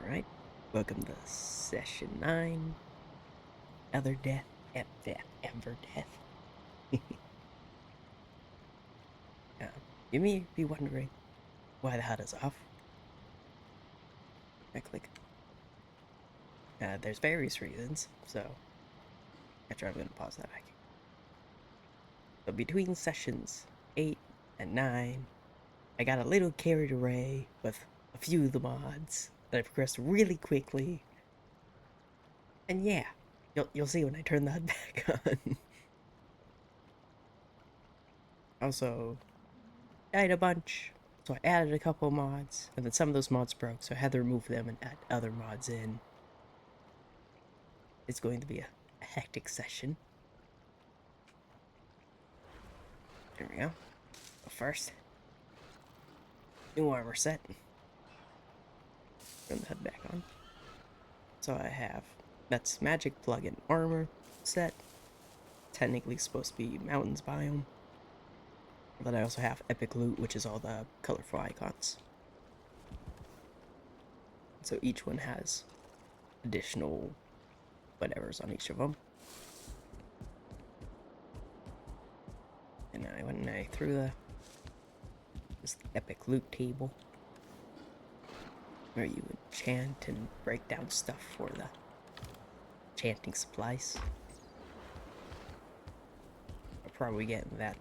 Alright, welcome to session 9, Everdeath. uh, you may be wondering why the HUD is off. I click. There's various reasons, so actually I'm going to pause that back. So between sessions 8 and 9, I got a little carried away with a few of the mods, and I progressed really quickly. And yeah, you'll see when I turn the HUD back on. Also, died a bunch, so I added a couple mods, and then some of those mods broke, so I had to remove them and add other mods in. It's going to be a hectic session. There we go. But first, new armor set. Turn the HUD back on. So I have, that's magic plug-in armor set. Technically supposed to be mountains biome. But I also have epic loot, which is all the colorful icons. So each one has additional whatever's on each of them. And I went and I threw this epic loot table where you enchant and break down stuff for the enchanting supplies. I'll probably get into that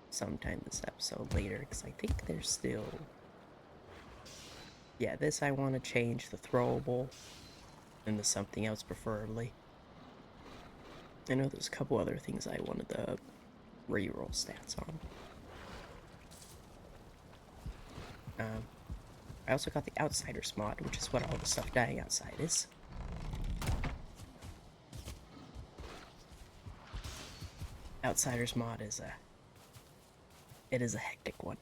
sometime this episode later, because I think there's still... Yeah, this I want to change the throwable into something else preferably. I know there's a couple other things I wanted to reroll stats on. I also got the Outsiders mod, which is what all the stuff dying outside is. Outsiders mod is it is a hectic one.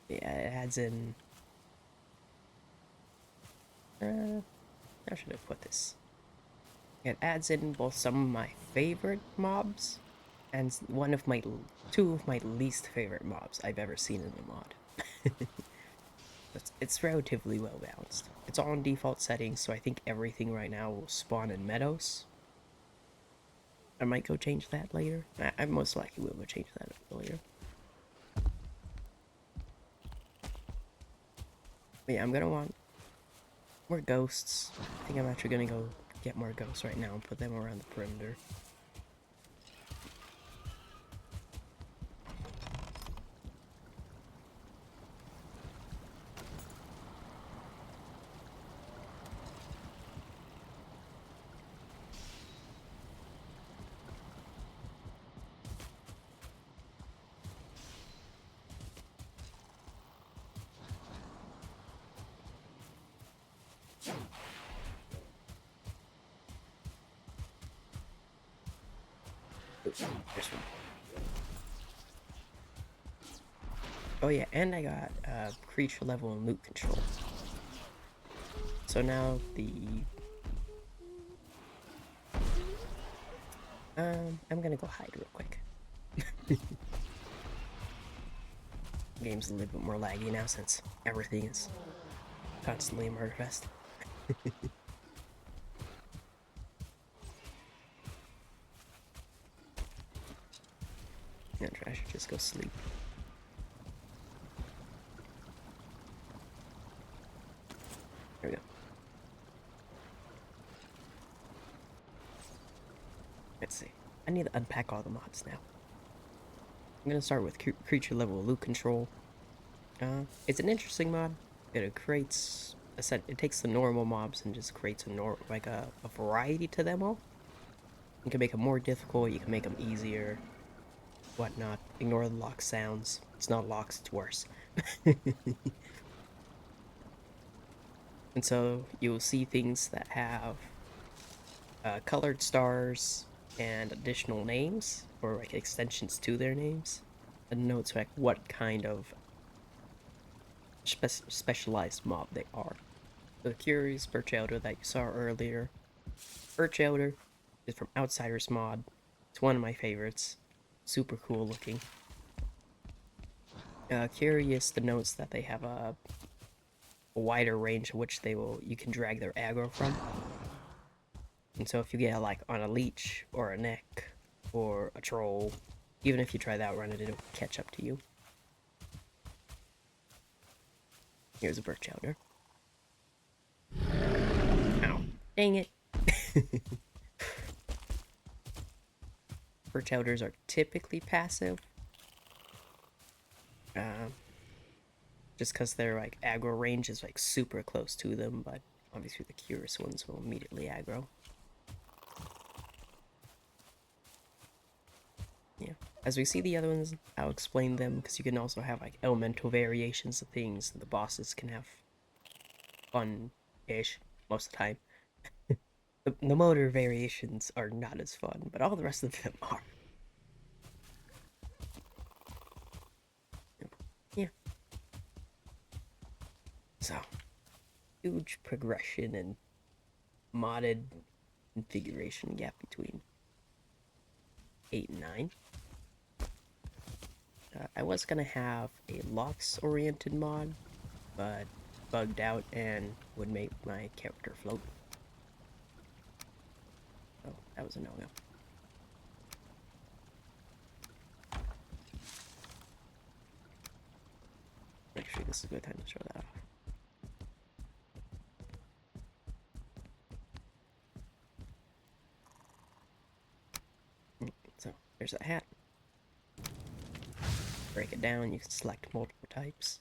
Yeah, it adds in... how should I put this? It adds in both some of my favorite mobs and two of my least favorite mobs I've ever seen in the mod. It's relatively well balanced. It's all in default settings, so I think everything right now will spawn in meadows. I might go change that later. I most likely will go change that later. But yeah, I'm gonna want more ghosts. I think I'm actually gonna go get more ghosts right now and put them around the perimeter. Oops, there's one. Oh yeah, and I got creature level and loot control. So now I'm gonna go hide real quick. Game's a little bit more laggy now since everything is constantly a murder fest. I should just go sleep. There we go. Let's see. I need to unpack all the mods now. I'm gonna start with creature level loot control. It's an interesting mod. It creates it takes the normal mobs and just creates a variety to them all. You can make them more difficult. You can make them easier. Whatnot. Ignore the lock sounds. It's not locks. It's worse. And so you'll see things that have colored stars and additional names, or like extensions to their names, and notes like what kind of specialized mob they are. The Curious Birch Elder that you saw earlier. Birch Elder is from Outsiders mod. It's one of my favorites. Super cool looking. Curious to notice that they have a wider range in which you can drag their aggro from. And so if you get like on a leech or a neck or a troll, even if you try that run, it'll catch up to you. Here's a birch elder. Ow. Dang it. Birch elders are typically passive. Just because their like aggro range is like super close to them, but obviously the curious ones will immediately aggro. Yeah. As we see the other ones, I'll explain them, because you can also have like elemental variations of things, and the bosses can have fun-ish most of the time. The motor variations are not as fun, but all the rest of them are. Yeah. So, huge progression and modded configuration gap between 8 and 9. I was gonna have a Lox-oriented mod, but bugged out and would make my character float. Oh, that was a no-no. Actually, this is a good time to show that off. So, there's that hat. Break it down, you can select multiple types.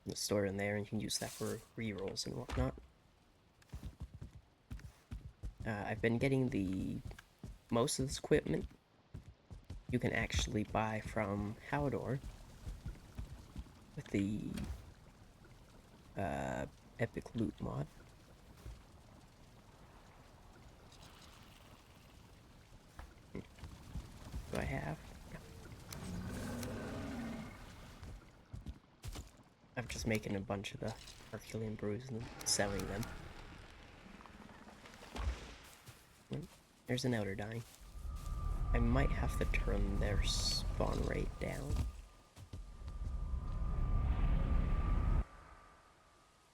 You store it in there, and you can use that for rerolls and whatnot. I've been getting most of this equipment you can actually buy from Haldor with the Epic Loot mod. Do I have? Yeah. I'm just making a bunch of the Herculean brews and selling them. There's an outer dying. I might have to turn their spawn rate down.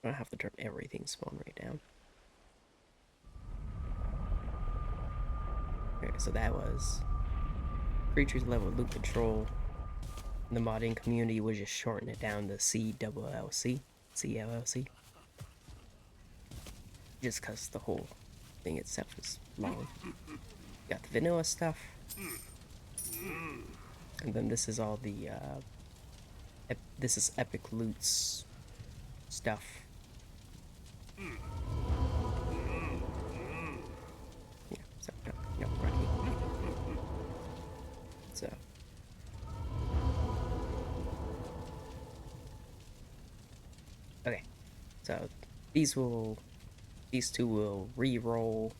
I have to turn everything's spawn rate down. Okay, so that was creatures level loot control. The modding community would just shorten it down to CLLC. Just because the whole thing itself is long. Got the vanilla stuff. And then this is all the, this is Epic Loot's stuff. Yeah, so, no, Rocky. So. Okay, so these two will re-roll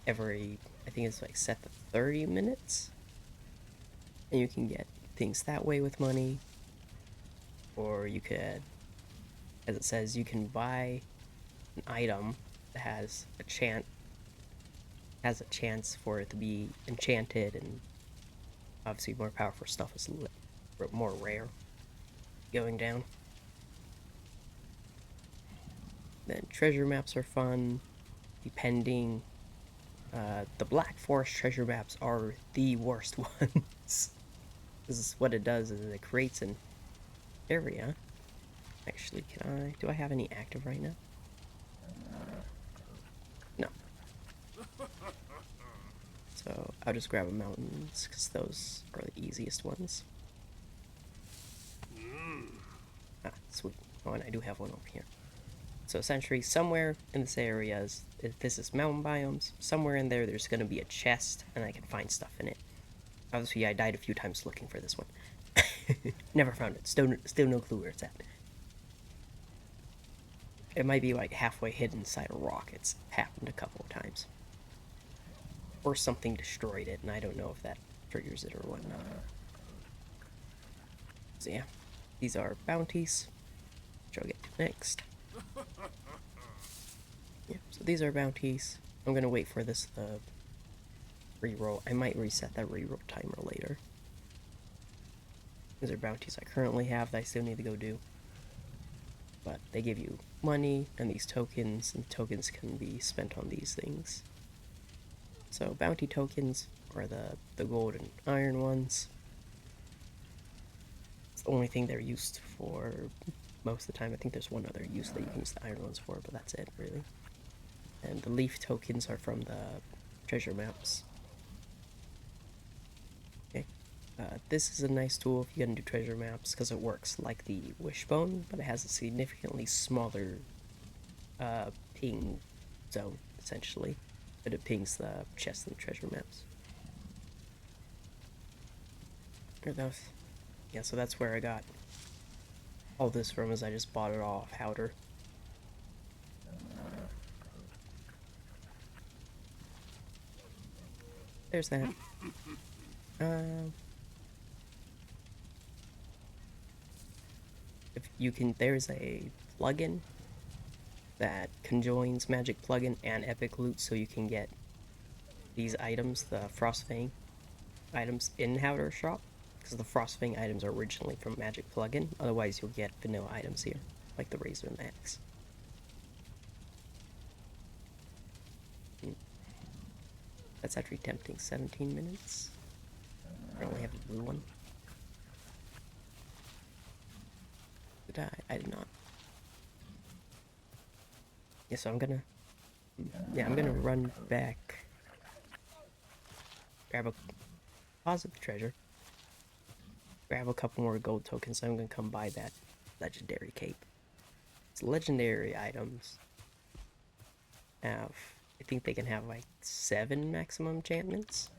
every, I think it's like set to 30 minutes. And you can get things that way with money. Or you could, as it says, you can buy an item that has a chance for it to be enchanted, and obviously more powerful stuff is more rare going down. Then treasure maps are fun, depending. The Black Forest treasure maps are the worst ones. This is what it does, is it creates an area. Actually, do I have any active right now? No. So I'll just grab mountains, because those are the easiest ones. Ah, sweet. Oh, and I do have one over here. So essentially, somewhere in this area, if this is mountain biomes, somewhere in there, there's going to be a chest, and I can find stuff in it. Obviously, I died a few times looking for this one. Never found it. Still no clue where it's at. It might be like halfway hidden inside a rock. It's happened a couple of times. Or something destroyed it, and I don't know if that triggers it or whatnot. So yeah, these are bounties, which I'll get to next. Yeah, so these are bounties. I'm gonna wait for this reroll. I might reset that reroll timer later. These are bounties I currently have that I still need to go do. But they give you money and these tokens, and tokens can be spent on these things. So bounty tokens are the gold and iron ones. It's the only thing they're used for most of the time. I think there's one other use that you can use the iron ones for, but that's it, really. And the leaf tokens are from the treasure maps. Okay. This is a nice tool if you're gonna do treasure maps, because it works like the wishbone, but it has a significantly smaller ping zone, essentially. But it pings the chests and treasure maps. Or those. Yeah, so that's where I got all this from, is I just bought it all off Howder. There's that. If you can, there's a plugin that conjoins magic plugin and epic loot, so you can get these items, the Frostfang items, in Howder shop, because the Frostfang items are originally from magic plugin. Otherwise, you'll get vanilla items here, like the razor and the axe. That's actually tempting. 17 minutes. I only have the blue one. Did I? I did not. Yeah, so I'm gonna... Yeah, I'm gonna run back. Grab a... Deposit the treasure. Grab a couple more gold tokens. I'm gonna come buy that legendary cape. It's legendary items. Have... I think they can have like 7 maximum enchantments.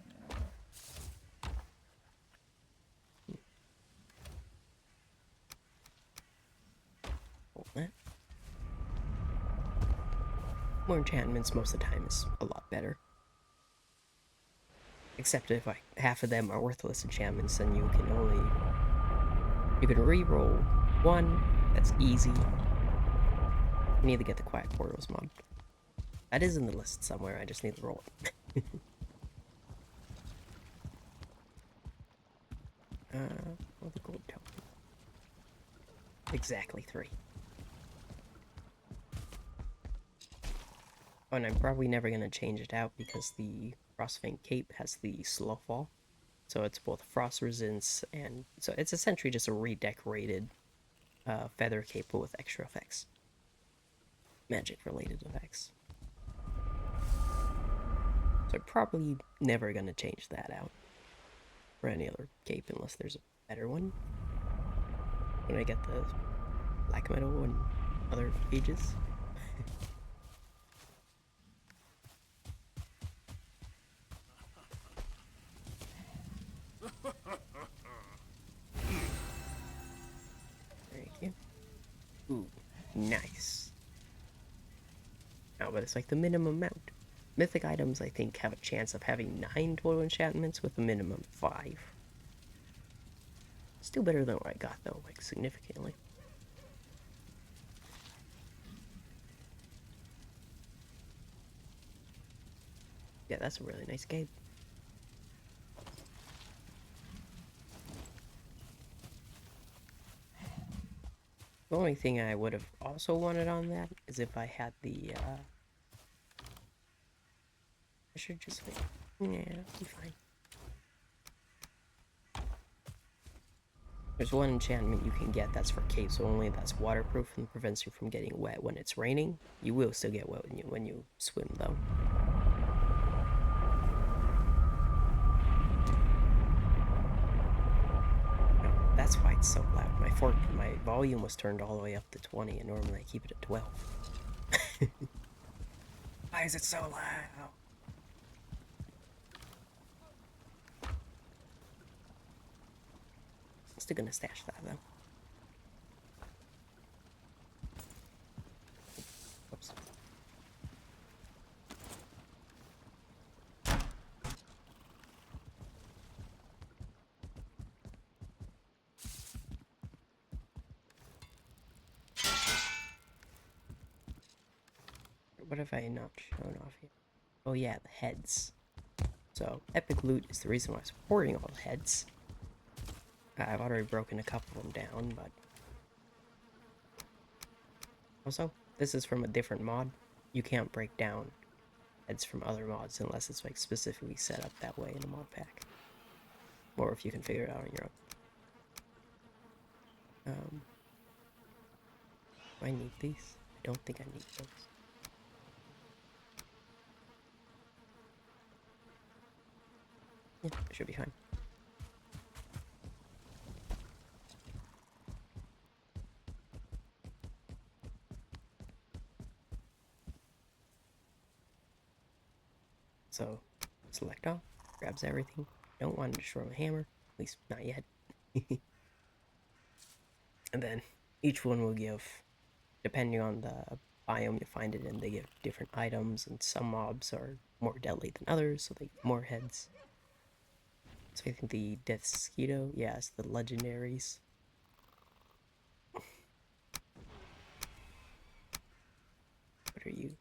Hold that. More enchantments most of the time is a lot better. Except if like half of them are worthless enchantments, then you can only... You can re-roll 1. That's easy. You need to get the Quiet Portals mod. That is in the list somewhere, I just need to roll it. Well, the gold token. Exactly 3. Oh, and I'm probably never going to change it out because the Frostfang cape has the slow fall. So it's both frost resistance and... So it's essentially just a redecorated feather cape with extra effects. Magic-related effects. So I'm probably never going to change that out for any other cape unless there's a better one. When I get the black metal and other pages. Thank you. Ooh, nice. Oh, but it's like the minimum amount. Mythic items, I think, have a chance of having 9 total enchantments with a minimum 5. Still better than what I got, though, like, significantly. Yeah, that's a really nice game. The only thing I would have also wanted on that is if I had the, I should just wait. Yeah, it'll be fine. There's one enchantment you can get that's for caves only, that's waterproof and prevents you from getting wet when it's raining. You will still get wet when you swim, though. That's why it's so loud. My volume was turned all the way up to 20, and normally I keep it at 12. Why is it so loud? I'm still gonna stash that, though. Oops. What have I not shown off here? Oh yeah, the heads. So, epic loot is the reason why I was hoarding all the heads. I've already broken a couple of them down, but... Also, this is from a different mod. You can't break down heads from other mods unless it's like specifically set up that way in a mod pack. Or if you can figure it out on your own. Do I need these? I don't think I need those. Yeah, it should be fine. So, select all, grabs everything. Don't want to destroy my hammer, at least not yet. And then each one will give, depending on the biome you find it in, they give different items, and some mobs are more deadly than others, so they give more heads. So I think the Death Mosquito, yeah, it's the legendaries. What are you?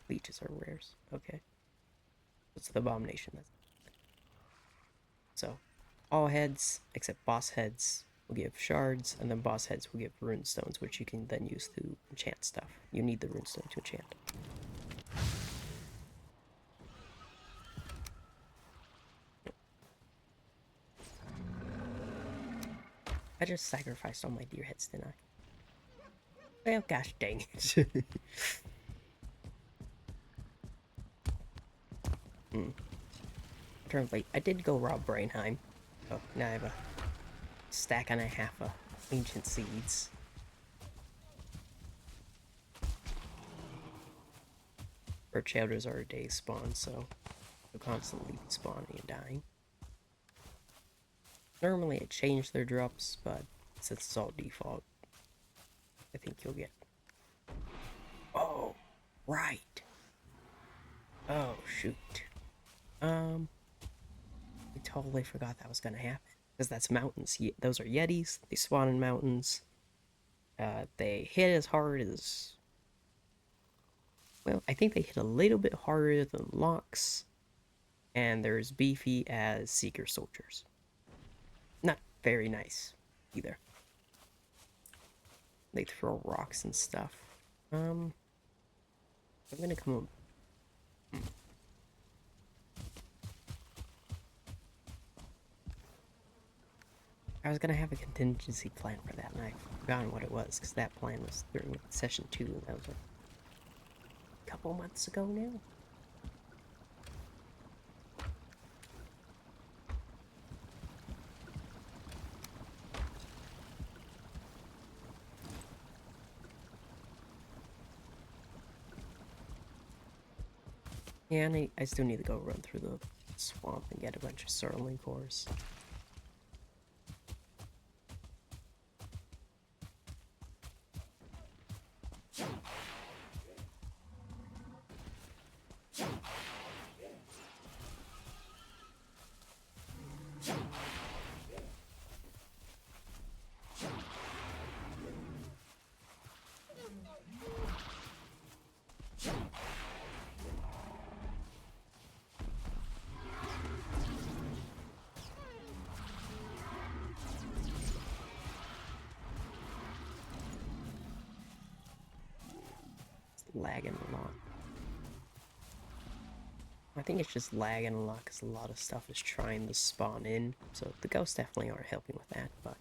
Leeches are rares. Okay. What's the abomination? That's so all heads except boss heads will give shards, and then boss heads will give rune stones, which you can then use to enchant stuff. You need the rune stone to enchant. I just sacrificed all my deer heads, didn't I? Well, gosh dang it. Turn late. I did go rob Brainheim. Oh, now I have a stack and a half of ancient seeds. Bird chowders are a day spawn, so they'll constantly be spawning and dying. Normally it changed their drops, but since it's all default, I think you'll get... Oh, right. Oh, shoot. I totally forgot that was gonna happen. Because that's mountains. Those are Yetis. They spawn in mountains. They hit as hard as... Well, I think they hit a little bit harder than Locks. And they're as beefy as Seeker Soldiers. Not very nice, either. They throw rocks and stuff. I'm gonna come up... I was gonna have a contingency plan for that, and I forgot what it was, because that plan was during session 2, and that was like a couple months ago now. Yeah, and I still need to go run through the swamp and get a bunch of Surling cores. Lagging a lot. I think it's just lagging a lot because a lot of stuff is trying to spawn in, so the ghosts definitely aren't helping with that, but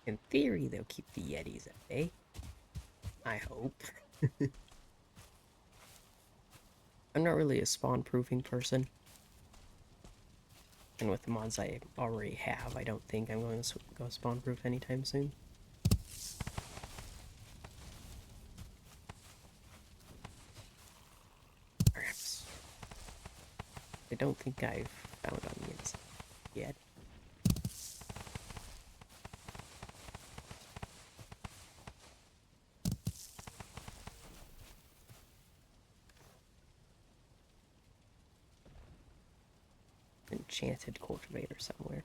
in theory they'll keep the Yetis at bay. I hope. I'm not really a spawn proofing person, and with the mods I already have, I don't think I'm going to go spawn proof anytime soon. Perhaps. I don't think I've found onions yet. Enchanted cultivator somewhere.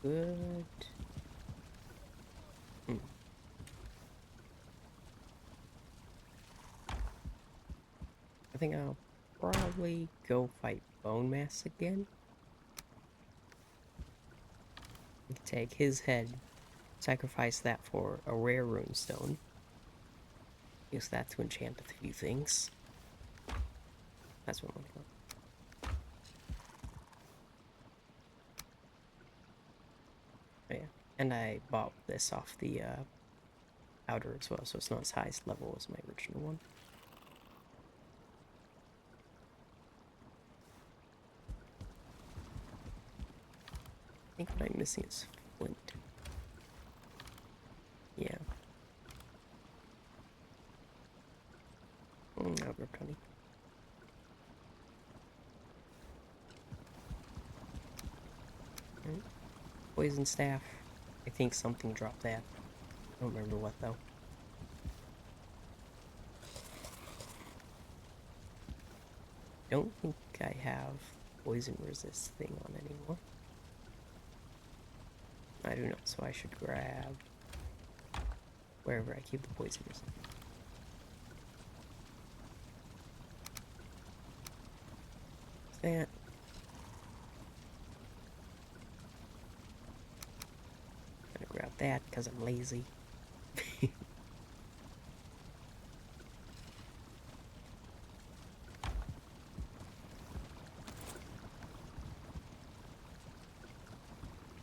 good. Hmm. I think I'll probably go fight Bone Mass again. We can take his head, sacrifice that for a rare runestone. Use that to enchant a few things. That's what I'm gonna go. Oh, yeah. And I bought this off the outer as well, so it's not as high level as my original one. I think what I'm missing is flint. Yeah. I'll grab 20. Right. Poison staff. I think something dropped that. I don't remember what though. Don't think I have poison resist thing on anymore. I do not, so I should grab wherever I keep the poison resist. That. I'm gonna grab that because I'm lazy.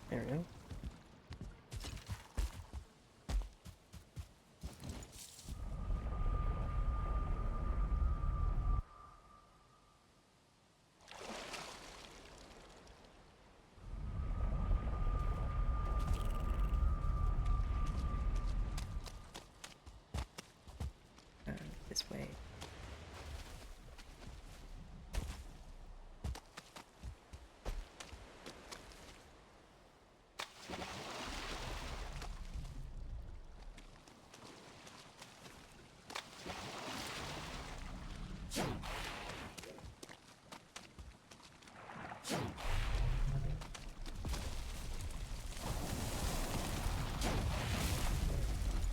There we go. This way.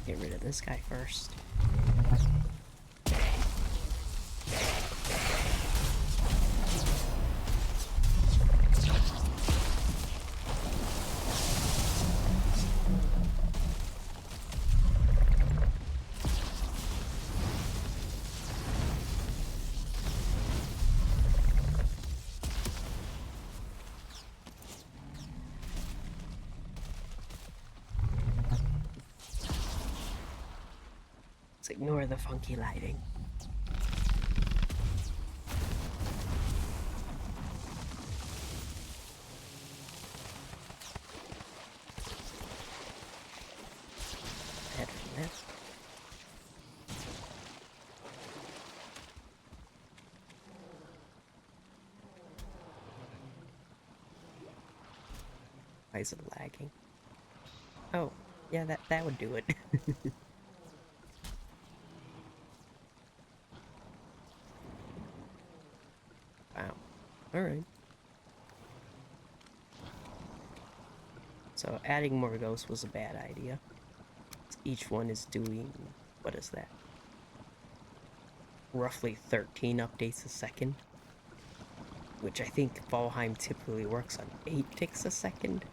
Get rid of this guy first. Let's ignore the funky lighting. Head from that. Why is it lagging? Oh, yeah, that would do it. Wow. Alright. So adding more ghosts was a bad idea. Each one is doing, what is that? Roughly 13 updates a second. Which I think Valheim typically works on 8 ticks a second.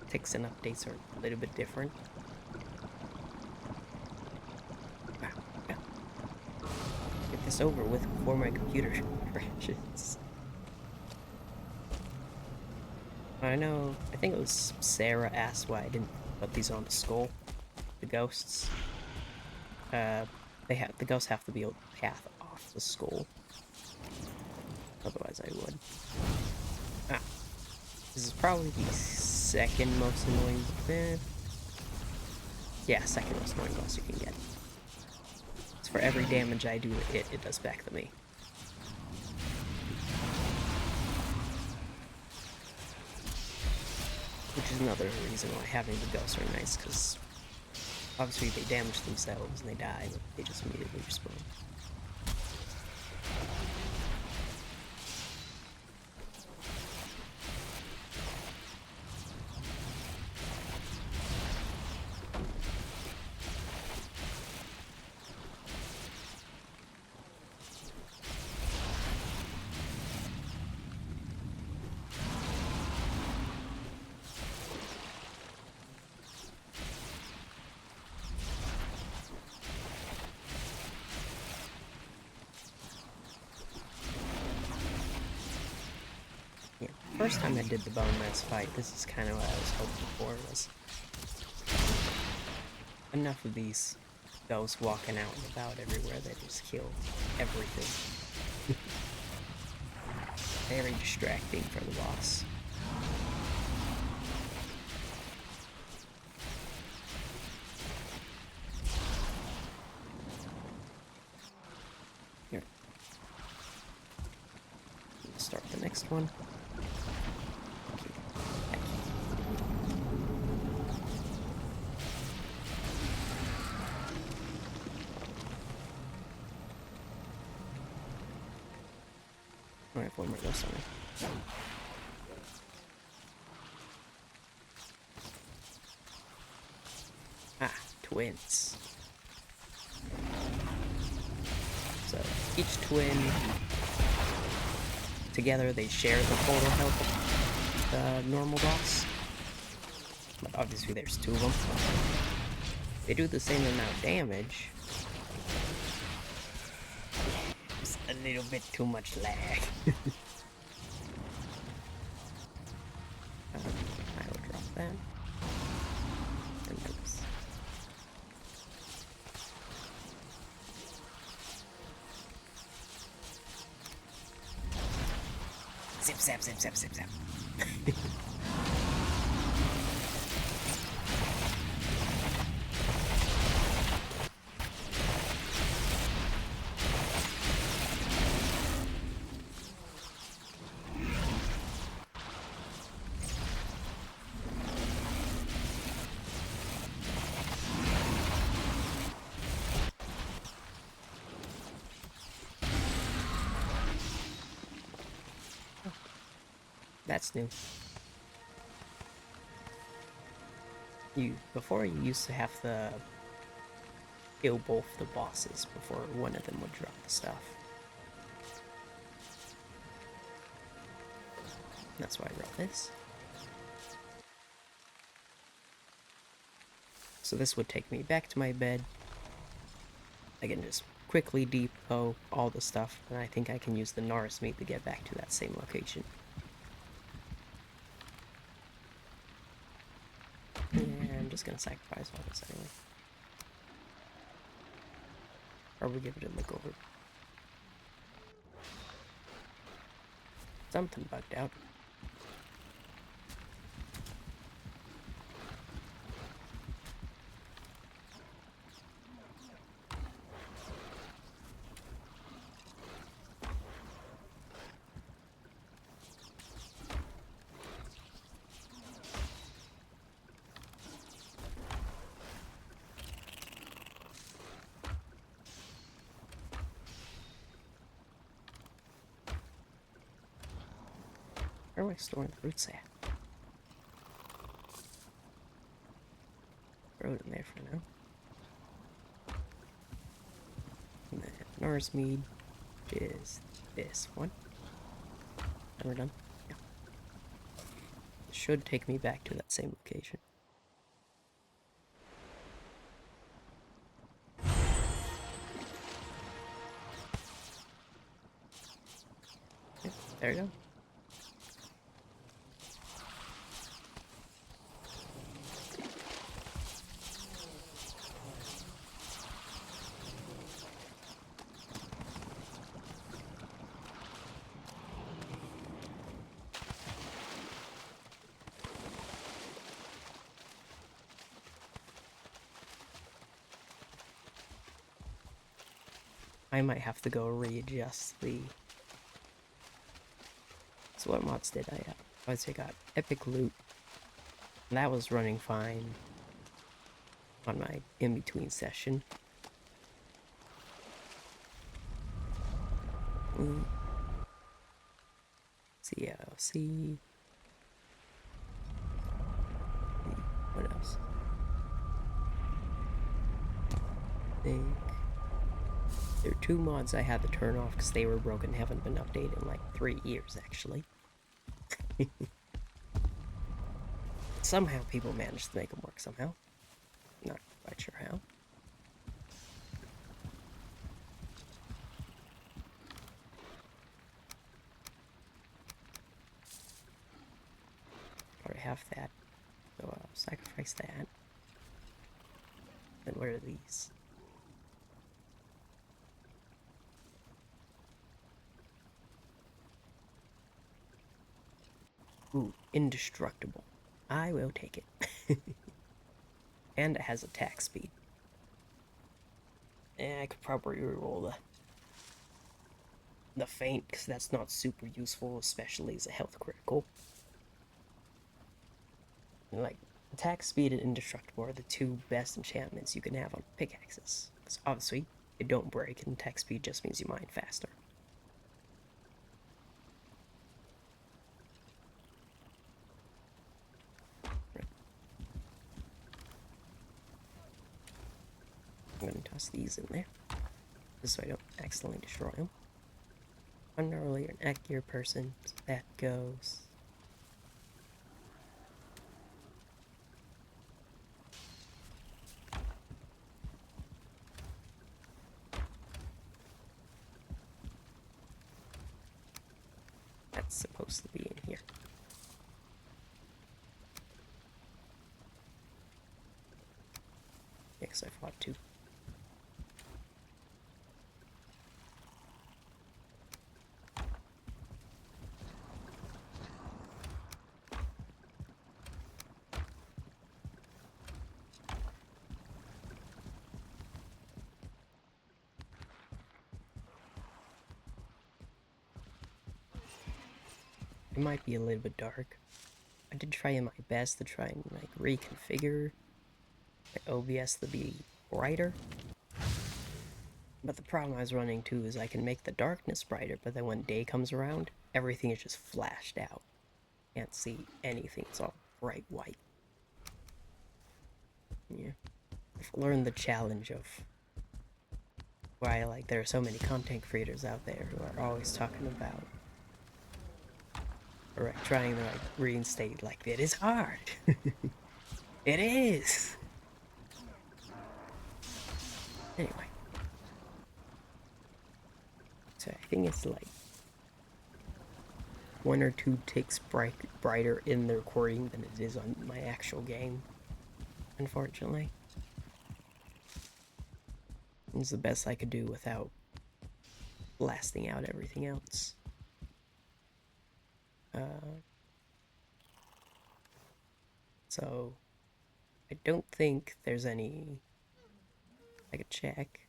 Ticks and updates are a little bit different. Get this over with before my computer crashes. I know, I think it was Sarah asked why I didn't put these on the skull. The ghosts. The ghosts have to be able to path off the skull. Otherwise I would. Ah. This is probably the second most annoying yeah, second most annoying boss you can get. It's for every damage I do to it does back to me. Which is another reason why having the ghosts are nice, because obviously they damage themselves and they die, but they just immediately respawn. first time I did the bone mass fight, this is kind of what I was hoping for, was enough of these ghosts walking out and about everywhere that just kill everything. Very distracting for the boss. Here. Let's start the next one. I have one more ghost on me. Ah, twins. So each twin, together they share the total health of the normal boss. But obviously there's two of them. They do the same amount of damage. Just a little bit too much lag. I will drop that. And this. Zip, zap, zip, zap, zip, zap. That's new. Before you used to have to kill both the bosses before one of them would drop the stuff. That's why I wrote this. So this would take me back to my bed. I can just quickly depot all the stuff, and I think I can use the Norris meat to get back to that same location. Yeah, I'm just gonna sacrifice all this anyway. Probably give it a look over. Something bugged out. Where am I storing the roots at? Throw it in there for now. And then Norris mead is this one. And we're done. Yeah. It should take me back to that same location. Yeah, there you go. I might have to go readjust the... So what mods did I have? I got Epic Loot. And that was running fine on my in-between session. CLC. What else? I think there are two mods I had to turn off because they were broken, haven't been updated in like 3 years actually. Somehow people managed to make them work somehow. Not quite sure how. have that. So sacrifice that. Then what are these? Ooh, indestructible. I will take it. And it has attack speed. I could probably reroll the feint, because that's not super useful, especially as a health critical. Like, attack speed and indestructible are the two best enchantments you can have on pickaxes. Because obviously, they don't break, and attack speed just means you mine faster. Right. I'm gonna toss these in there, just so I don't accidentally destroy them. I'm not really an accurate person, so that goes. That's supposed to be in here. Yeah, because I fought two. It might be a little bit dark. I did try my best to try and like reconfigure the OBS to be brighter. But the problem I was running into is I can make the darkness brighter, but then when day comes around, everything is just flashed out. Can't see anything, it's all bright white. Yeah. I've learned the challenge of why like there are so many content creators out there who are always talking about or like, trying to like reinstate like it is hard. It is. Anyway. So I think it's like 1 or 2 ticks brighter in the recording than it is on my actual game, unfortunately. It's the best I could do without blasting out everything else. So I don't think there's any. I could check.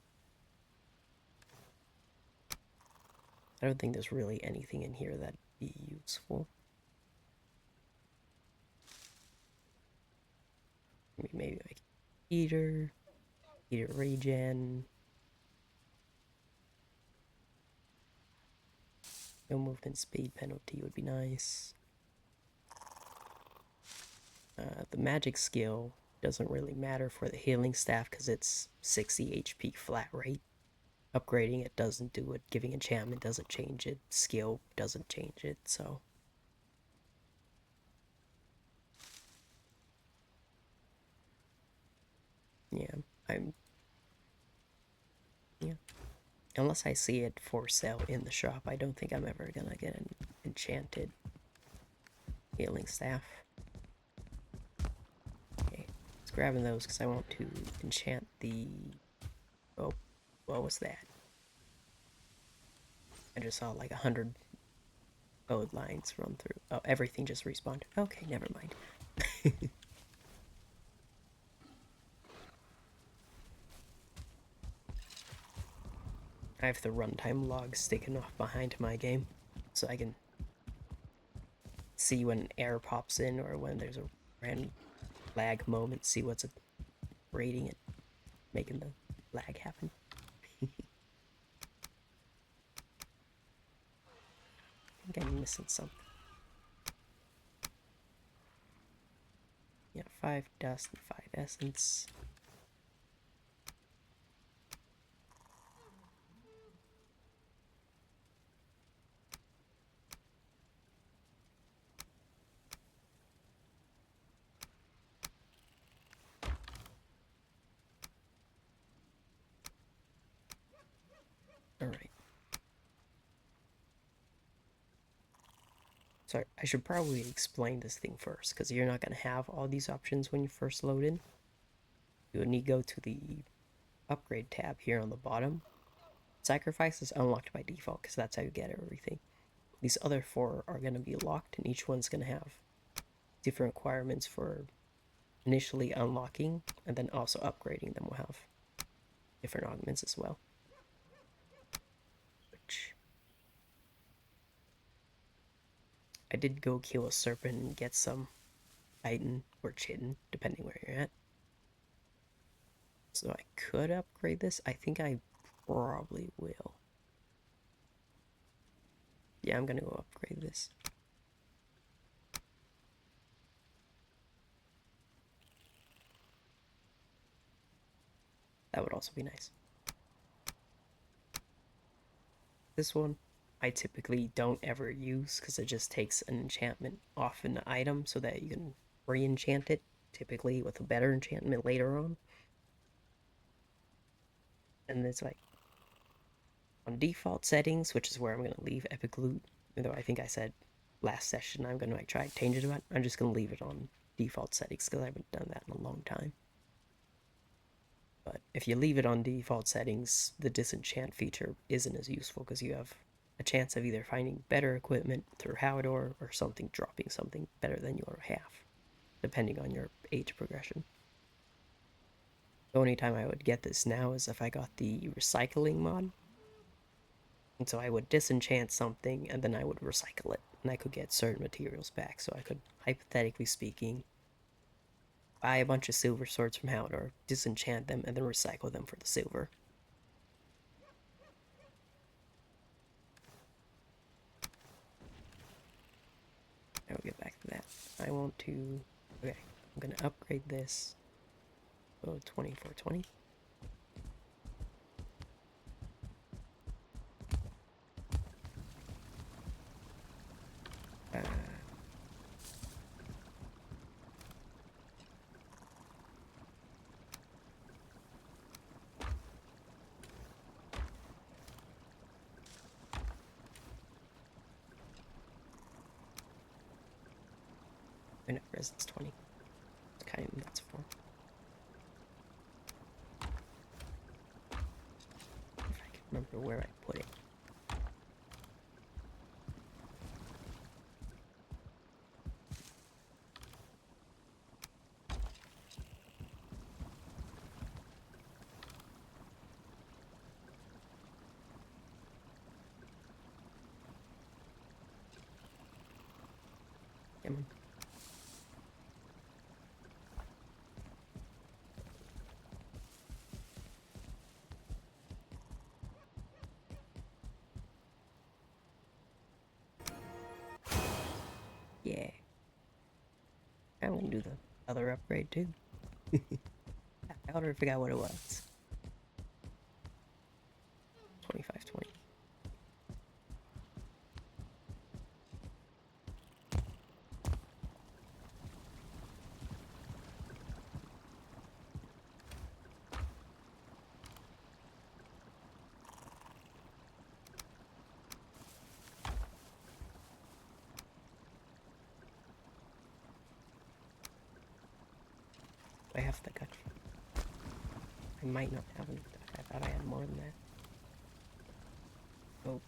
I don't think there's really anything in here that'd be useful. Maybe like heater regen. No movement speed penalty would be nice. The magic skill doesn't really matter for the healing staff because it's 60 HP flat rate. Upgrading it doesn't do it. Giving enchantment doesn't change it. Skill doesn't change it, so. Yeah, yeah. Unless I see it for sale in the shop, I don't think I'm ever gonna get an enchanted healing staff. Okay, let's grabbing those because I want to enchant the. Oh, what was that? I just saw like 100 code lines run through. Oh, everything just respawned. Okay, never mind. I have the runtime log sticking off behind my game, so I can see when error pops in or when there's a random lag moment, see what's rating it, making the lag happen. I think I'm missing something. Yeah, 5 dust and 5 essence. Alright. So I should probably explain this thing first, because you're not going to have all these options when you first load in. You would need to go to the upgrade tab here on the bottom. Sacrifice is unlocked by default, because that's how you get everything. These other 4 are going to be locked, and each one's going to have different requirements for initially unlocking, and then also upgrading them will have different augments as well. Which I did go kill a serpent and get some chitin or chitin, depending where you're at. So I could upgrade this. I think I probably will. Yeah, I'm gonna go upgrade this. That would also be nice. This one, I typically don't ever use because it just takes an enchantment off an item so that you can re-enchant it, typically with a better enchantment later on. And it's like, on default settings, which is where I'm going to leave Epic Loot, even though I think I said last session I'm going to like try to change it about, I'm just going to leave it on default settings because I haven't done that in a long time. But if you leave it on default settings, the disenchant feature isn't as useful because you have a chance of either finding better equipment through Howdor or something dropping something better than your half, depending on your age progression. The only time I would get this now is if I got the recycling mod. And so I would disenchant something and then I would recycle it. And I could get certain materials back. So I could, hypothetically speaking, buy a bunch of silver swords from Howdor, disenchant them, and then recycle them for the silver. I will get back to that. I want to... Okay, I'm going to upgrade this. Oh, 2420. Uh, I know, resistance 20. It's kind of that's for. If I can remember where I put it. Come on. Yeah. I'm gonna do the other upgrade too. I already forgot what it was. 2520. I have the gut. I might not have enough. I thought I had more than that. Oh,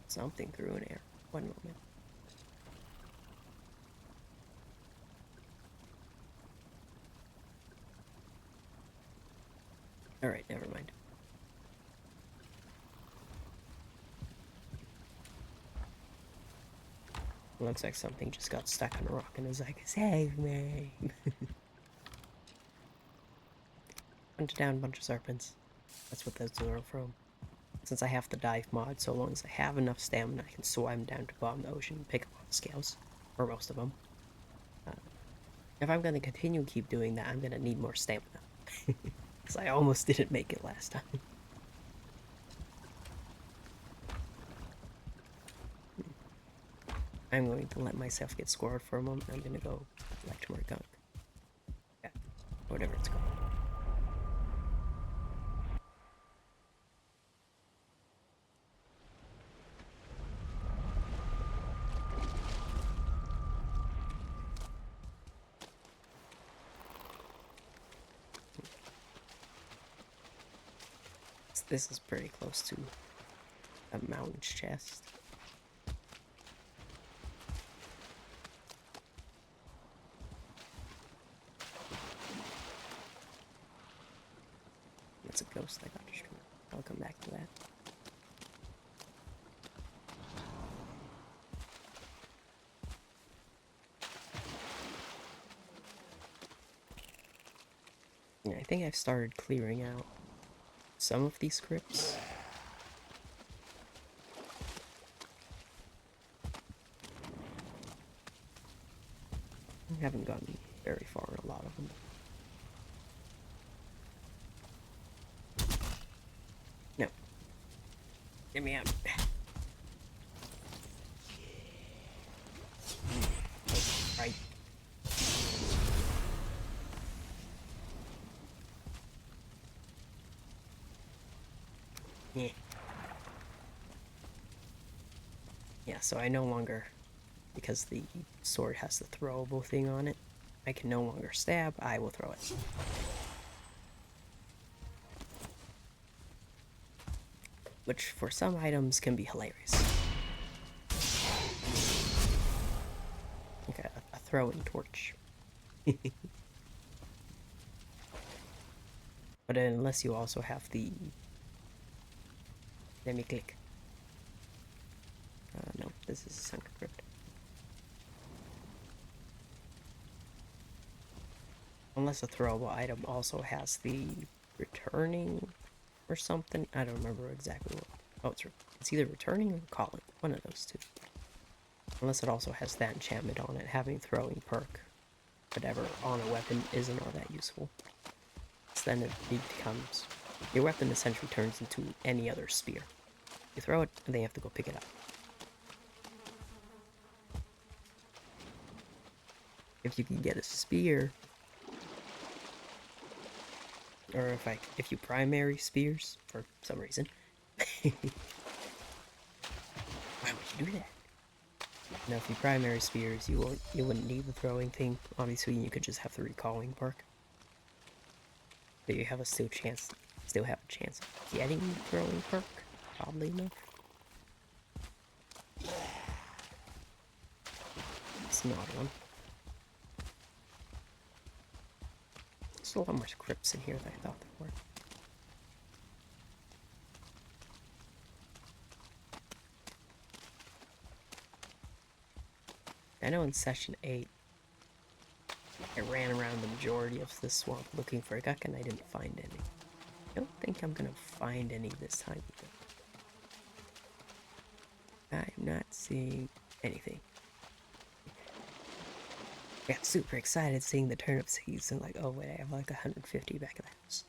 something through an air. One moment. Alright, never mind. Looks like something just got stuck on a rock and is like, save me! Hunted down a bunch of serpents. That's what those are from. Since I have the dive mod, so long as I have enough stamina, I can swim down to the bottom of the ocean and pick up all the scales. Or most of them. If I'm gonna continue keep doing that, I'm gonna need more stamina. Because I almost didn't make it last time. I'm going to let myself get scored for a moment. I'm gonna go collect more gunk. Yeah, whatever it's called. This is pretty close to a mountain's chest. It's a ghost I got destroyed. I'll come back to that. Yeah, I think I've started clearing out some of these crypts. I haven't gotten very far in a lot of them. No. Get me out. Right. Yeah. Yeah, so I no longer, because the sword has the throwable thing on it, I can no longer stab, I will throw it. Which for some items can be hilarious. Okay, a throwing torch. But unless you also have the... Let me click. No, this is a sunken crypt. Unless a throwable item also has the returning or something. I don't remember exactly what. Oh, it's either returning or calling. One of those two. Unless it also has that enchantment on it, having throwing perk, whatever, on a weapon isn't all that useful. So then it becomes... Your weapon essentially turns into any other spear. You throw it, and then you have to go pick it up. If you can get a spear, or if you primary spears for some reason, why would you do that? Now, if you primary spears, you wouldn't need the throwing thing. Obviously, you could just have the recalling perk, but you have still have a chance of getting the throwing perk. Oddly enough, it's not one. There's a lot more crypts in here than I thought there were. I know in session 8, I ran around the majority of this swamp looking for a guck and I didn't find any. I don't think I'm gonna find any this time either. I'm not seeing anything. I got super excited seeing the turnip seeds and like, oh wait, I have like 150 back at the house.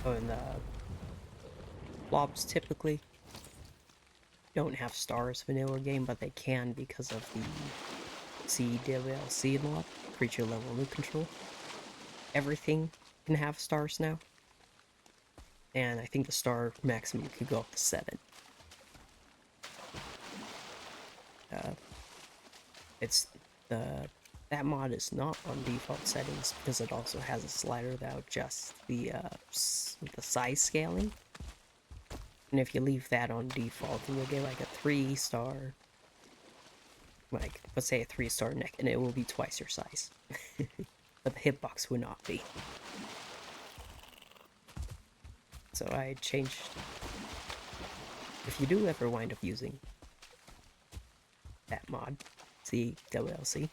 Oh, and the blobs typically don't have stars vanilla game, but they can because of the CWLC mod, creature level loot control. Everything can have stars now. And I think the star maximum could go up to 7. That mod is not on default settings because it also has a slider that adjusts the size scaling. And if you leave that on default, then you'll get like a 3-star, like let's say a 3-star neck, and it will be twice your size. But the hitbox would not be. So I changed. If you do ever wind up using that mod, CWLC,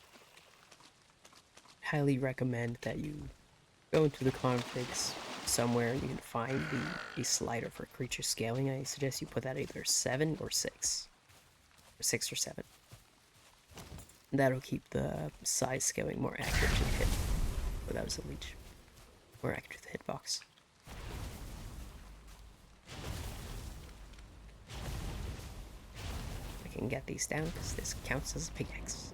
highly recommend that you go into the configs somewhere and you can find the slider for creature scaling. I suggest you put that either 7 or 6. Or 6 or 7. That'll keep the size scaling more accurate to the hit. Oh, that was a leech. More accurate to the hitbox. can get these down because this counts as a pickaxe.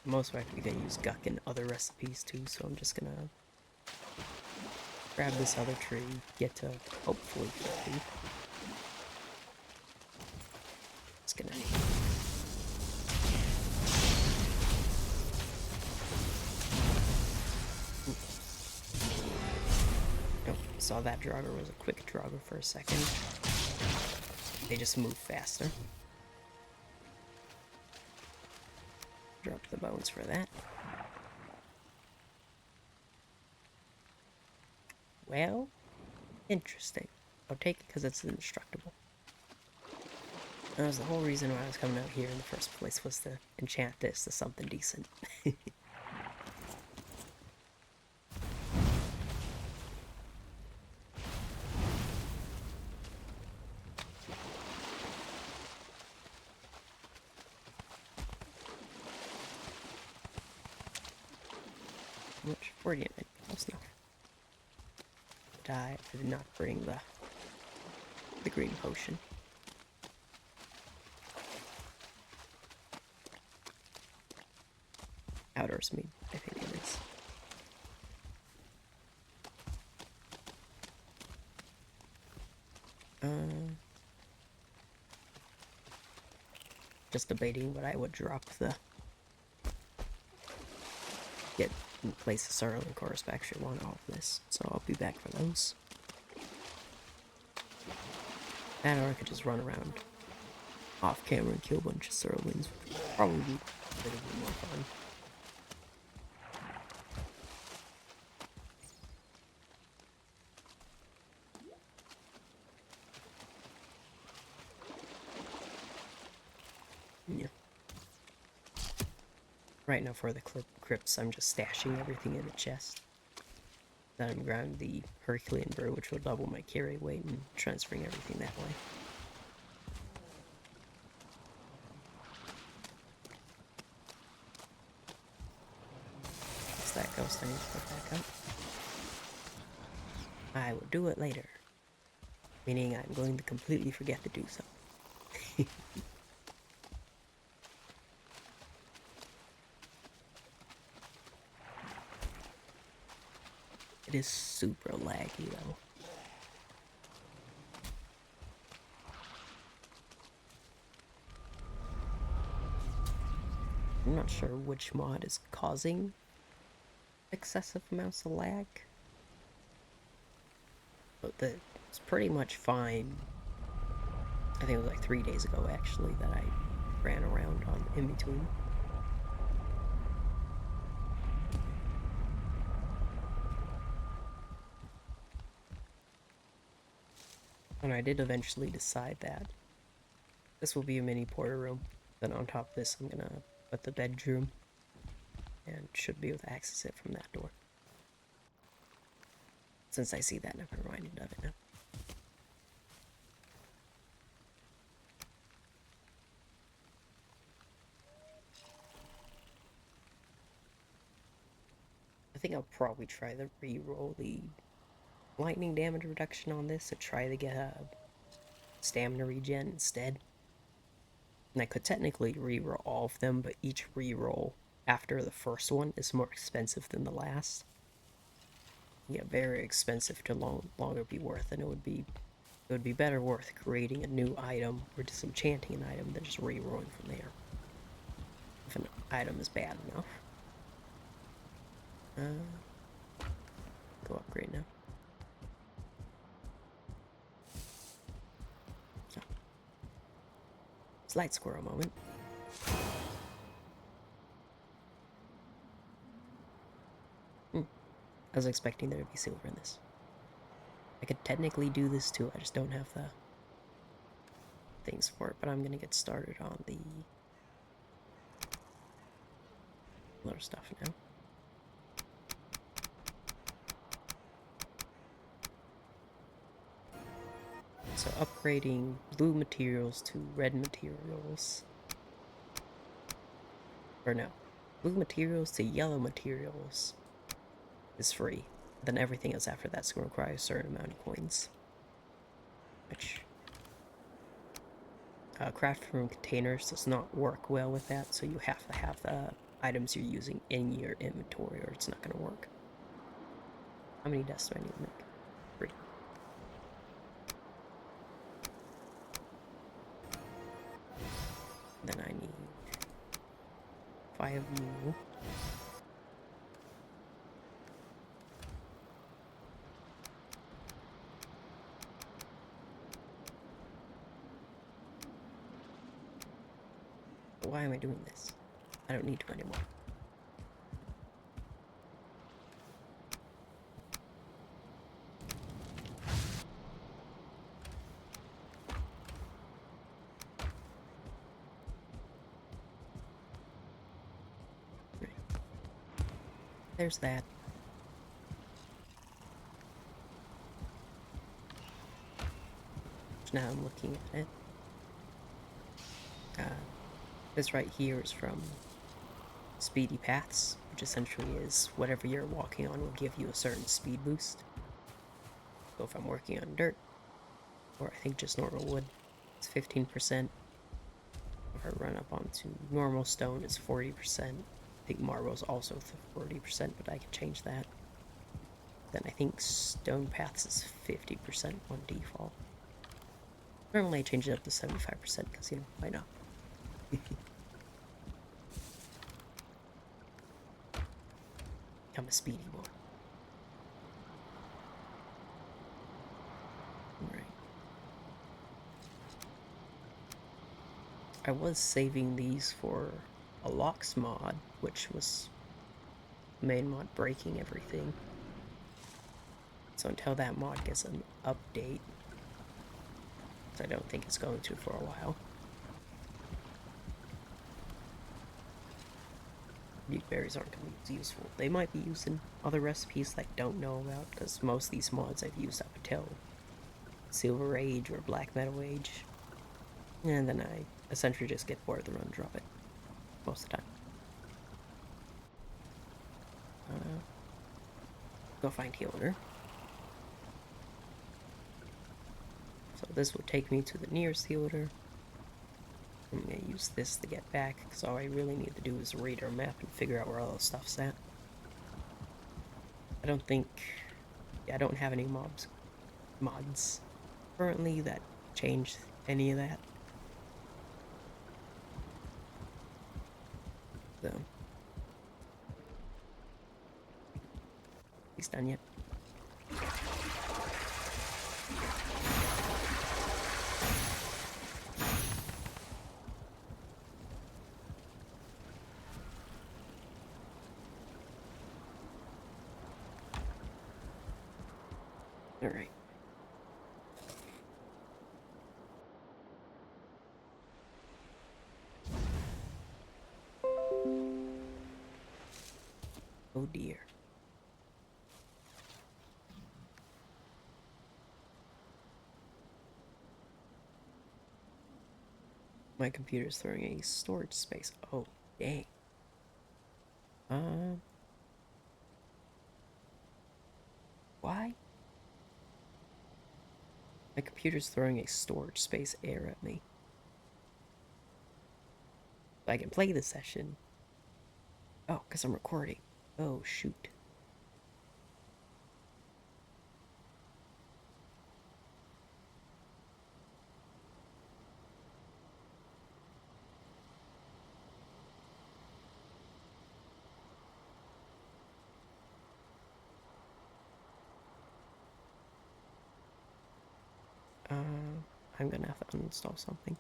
Most likely gonna use guck in other recipes too, so I'm just gonna grab this other tree, get to hopefully 50. Just gonna oh, saw that draugr was a quick draugr for a second. They just move faster. Drop the bones for that. Well, interesting. I'll take it because it's indestructible. That was the whole reason why I was coming out here in the first place, was to enchant this to something decent. Much 40 minutes, close enough. I did not bring the green potion. Outdoors meat, I think it is. Just debating what I would drop get in place of Sarling course, but I actually want all of this, so I'll be back for those. And or I could just run around off camera and kill a bunch of Sarlings. Probably be a bit more fun. Yeah. Right now for the crypts, I'm just stashing everything in a chest. Then I'm grabbing the Herculean brew, which will double my carry weight, and transferring everything that way. What's that ghost I need to put back up? I will do it later. Meaning I'm going to completely forget to do so. It is super laggy though. I'm not sure which mod is causing excessive amounts of lag. But it's pretty much fine. I think it was like 3 days ago actually that I ran around on in between. And I did eventually decide that this will be a mini porter room. Then on top of this, I'm gonna put the bedroom, and should be able to access it from that door. Since I see that, I'm reminded of it now. I think I'll probably try to re-roll the lightning damage reduction on this to try to get a stamina regen instead. And I could technically re-roll all of them, but each re-roll after the first one is more expensive than the last. Yeah, very expensive to longer be worth, and it would be better worth creating a new item or disenchanting an item than just re-rolling from there. If an item is bad enough. Go upgrade now. So, slight squirrel moment. I was expecting there to be silver in this. I could technically do this too, I just don't have the things for it, but I'm gonna get started on the other stuff now. So upgrading blue materials to red materials. Or no, blue materials to yellow materials is free. Then everything else after that's going to require a certain amount of coins. Which craft from containers does not work well with that, so you have to have the items you're using in your inventory or it's not going to work. How many deaths do I need to make? 3. Then I need 5 of you. Why am I doing this? I don't need to anymore. Right. There's that. Now I'm looking at it. This right here is from Speedy Paths, which essentially is whatever you're walking on will give you a certain speed boost. So if I'm working on dirt, or I think just normal wood, it's 15%. If I run up onto normal stone, it's 40%. I think marble is also 40%, but I can change that. Then I think stone paths is 50% on default. Normally I change it up to 75% because, you know, why not? I'm a speedy boy. Alright. I was saving these for a locks mod, which was the main mod breaking everything. So until that mod gets an update, which I don't think it's going to for a while, mute berries aren't going to be useful. They might be used in other recipes that I don't know about, because most of these mods I've used up until Silver Age or Black Metal Age. And then I essentially just get bored of the run and drop it. Most of the time. Go find healer. So this will take me to the nearest healer. I'm gonna use this to get back, because all I really need to do is read our map and figure out where all the stuff's at. I don't think... Yeah, I don't have any mods currently that change any of that. So... He's done yet. Alright. Oh dear. My computer's throwing a storage space. Oh, dang. Why? My computer's throwing a storage space error at me. I can play the session. Oh, because I'm recording. Oh, shoot. I'm gonna have to uninstall something.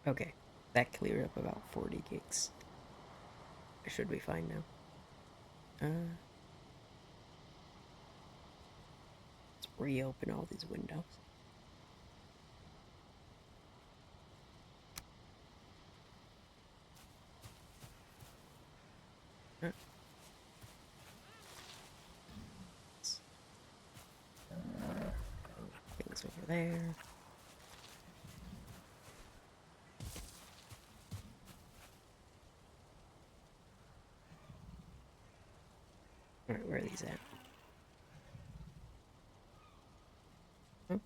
Okay, That cleared up about 40 gigs. I should be fine now. Let's reopen all these windows. Things over there. Alright, where are these at? Huh?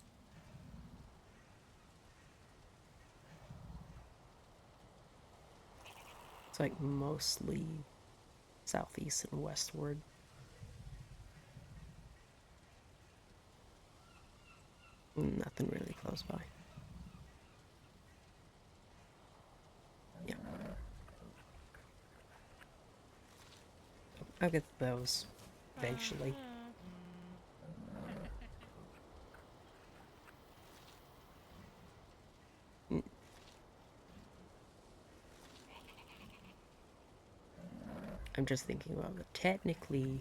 It's like mostly southeast and westward. Nothing really close by. Yeah. I'll get those eventually. I'm just thinking about it. Technically,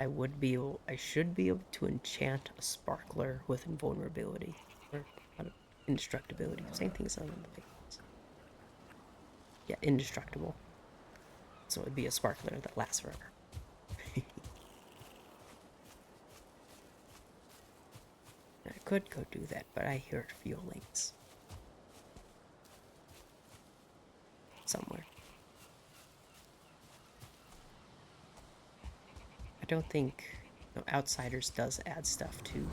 I should be able to enchant a sparkler with invulnerability. Or indestructibility. Same thing as on the pigments. Yeah, indestructible. So it'd be a sparkler that lasts forever. I could go do that, but I heard fuel links. Somewhere. I don't think Outsiders does add stuff to.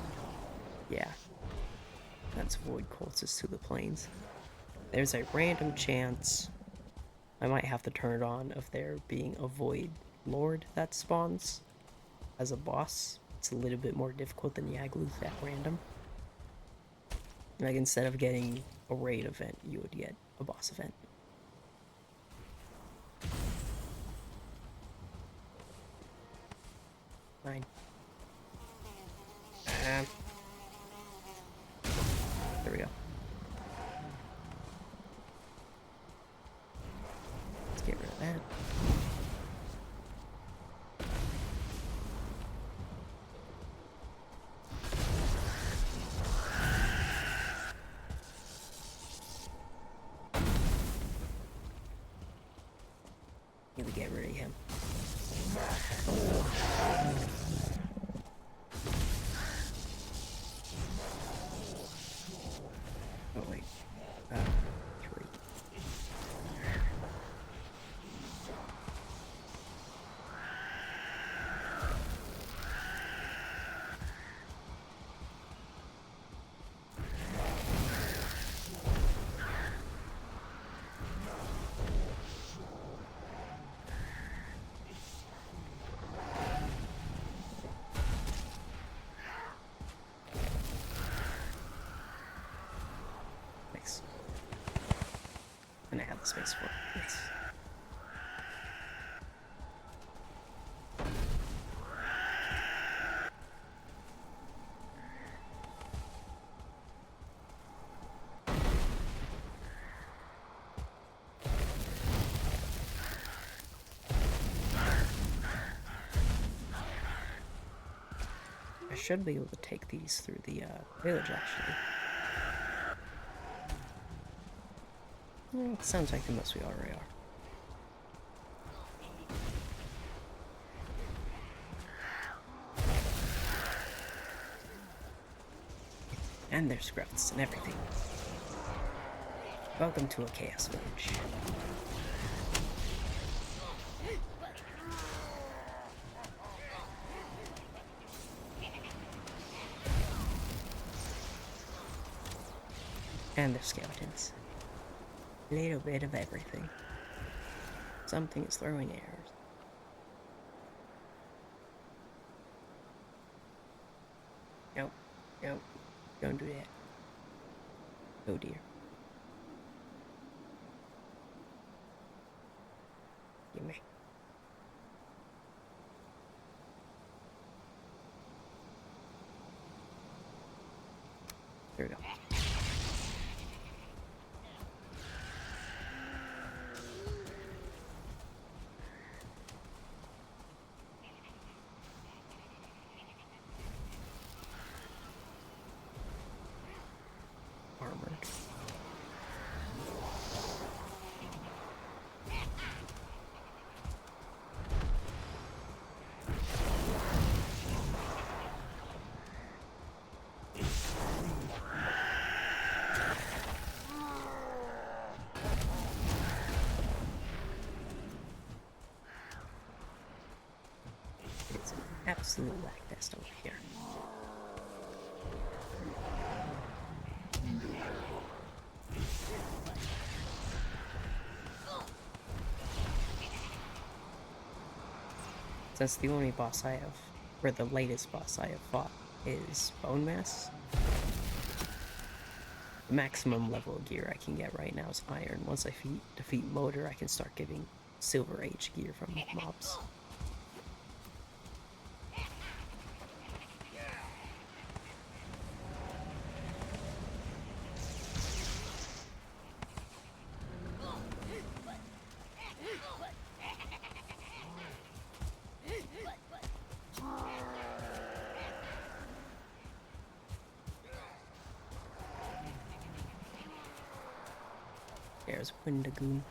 Yeah. That's Void Cultists to the plains. There's a random chance I might have to turn it on of there being a Void Lord that spawns as a boss. It's a little bit more difficult than Yagluth at random. Like, instead of getting a raid event, you would get a boss event. Fine. There we go. Let's get rid of that. Need to get rid of him. Oh wait. 3. Nice. And I have the space for it. Nice. I should be able to take these through the village, actually. It sounds like unless we already are. And there's growths and everything. Welcome to a chaos village. And there's skeletons. A little bit of everything. Something is throwing arrows. Nope. Nope. Don't do that. Oh dear. Gimme. There we go. absolute lag test over here. Since the only boss I have, or the latest boss I have fought, is Bone Mass, the maximum level of gear I can get right now is Iron. Once I defeat Motor, I can start giving Silver Age gear from mobs. There's Windigoon.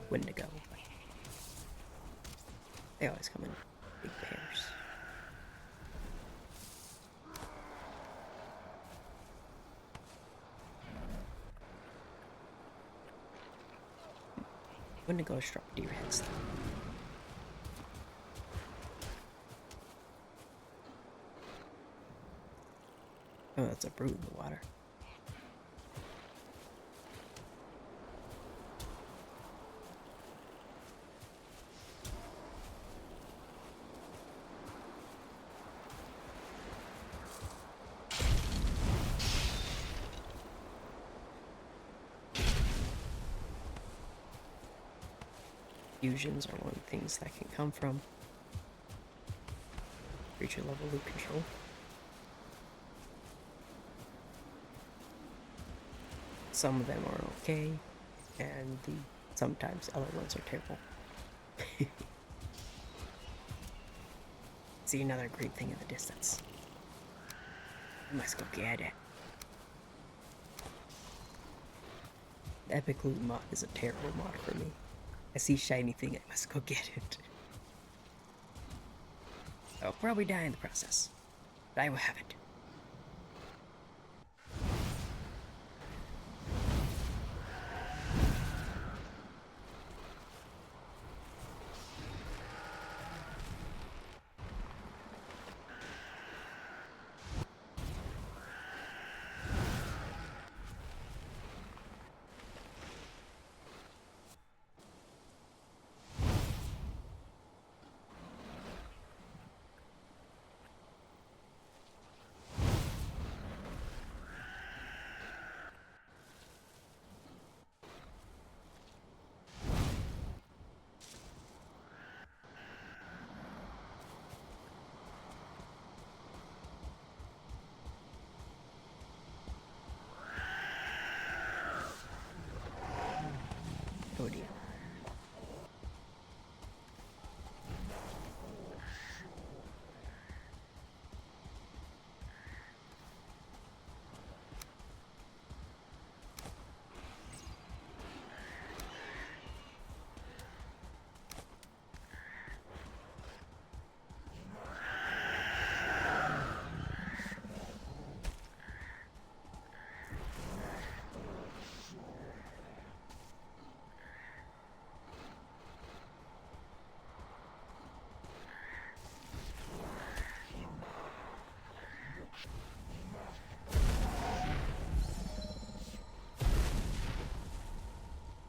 Windigo. They always come in big pairs. Windigo drop deer heads. Oh, that's a brute in the water. Fusions are one of the things that can come from creature level loot control. Some of them are okay, and sometimes other ones are terrible. See another green thing in the distance. I must go get it. The Epic Loot mod is a terrible mod for me. I see shiny thing, I must go get it. I'll probably die in the process, but I will have it. Oh dear.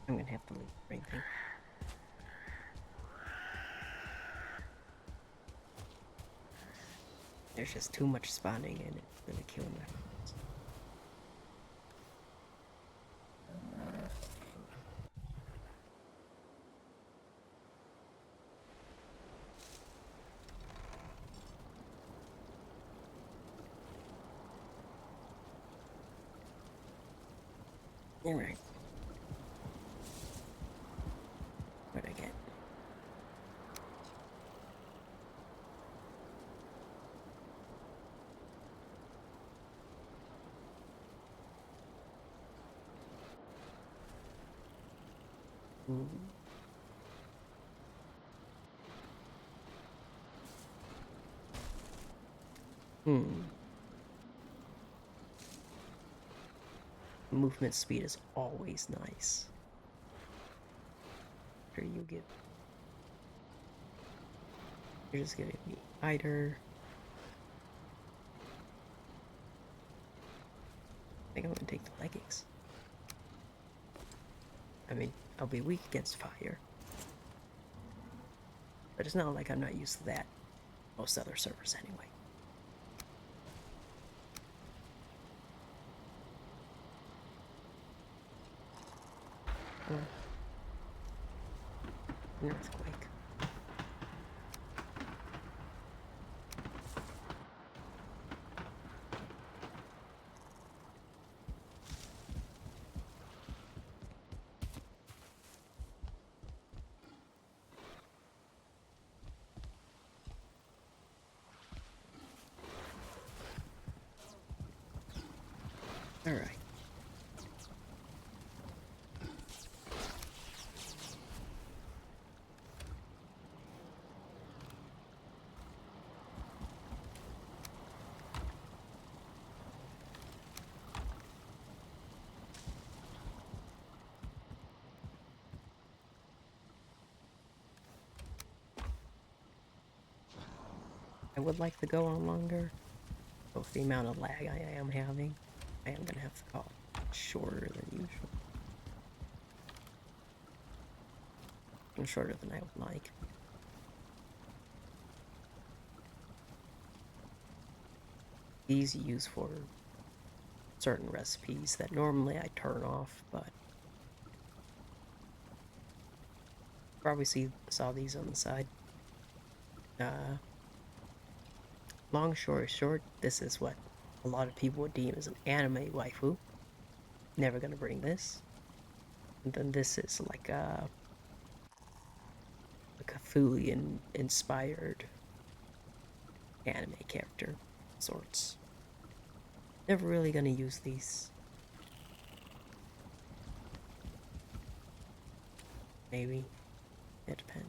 I'm gonna have to leave the ring thing. There's just too much spawning and it's gonna kill my friends. Alright. What'd I get? Movement speed is always nice. Here you get. You're just giving me either. I think I'm gonna take the leggings. I mean, I'll be weak against fire. But it's not like I'm not used to that. Most other servers anyway. An earthquake. Alright. I would like to go on longer, but with the amount of lag I am having, I am gonna have to call it shorter than usual. And shorter than I would like. These use for certain recipes that normally I turn off, but probably saw these on the side. Long story short, this is what a lot of people would deem as an anime waifu. Never gonna bring this. And then this is like a Cthulhian inspired anime character sorts. Never really gonna use these. Maybe. It depends.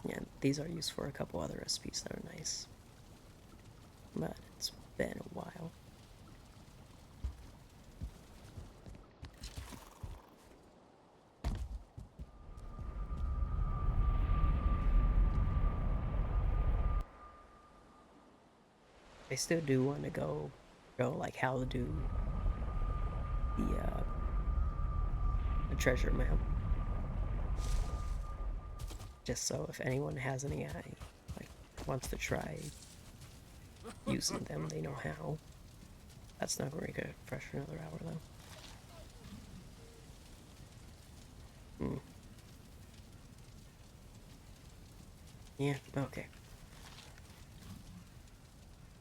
Yeah, these are used for a couple other recipes that are nice. But it's been a while. I still do want to go like how to do the treasure map. Just so if anyone has any like wants to try using them, they know how. That's not going to get fresh for another hour though. Yeah, okay.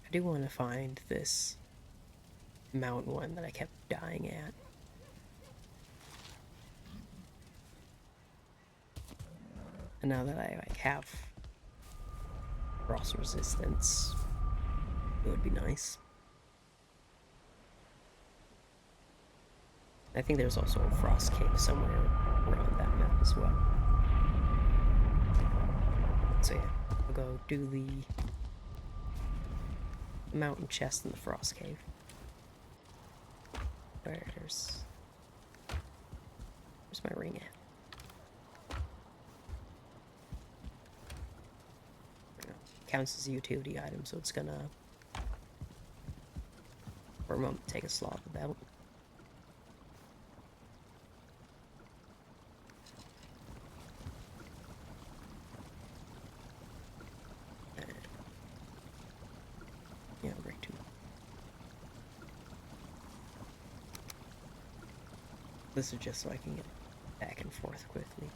I do want to find this mountain one that I kept dying at. And now that I like have frost resistance, it would be nice. I think there's also a frost cave somewhere around that map as well. So yeah, I'll go do the mountain chest in the frost cave. Where's my ring at? Counts as a utility item, so it's gonna for a moment take a slot of the belt. Yeah, right too. This is just so I can get back and forth quickly.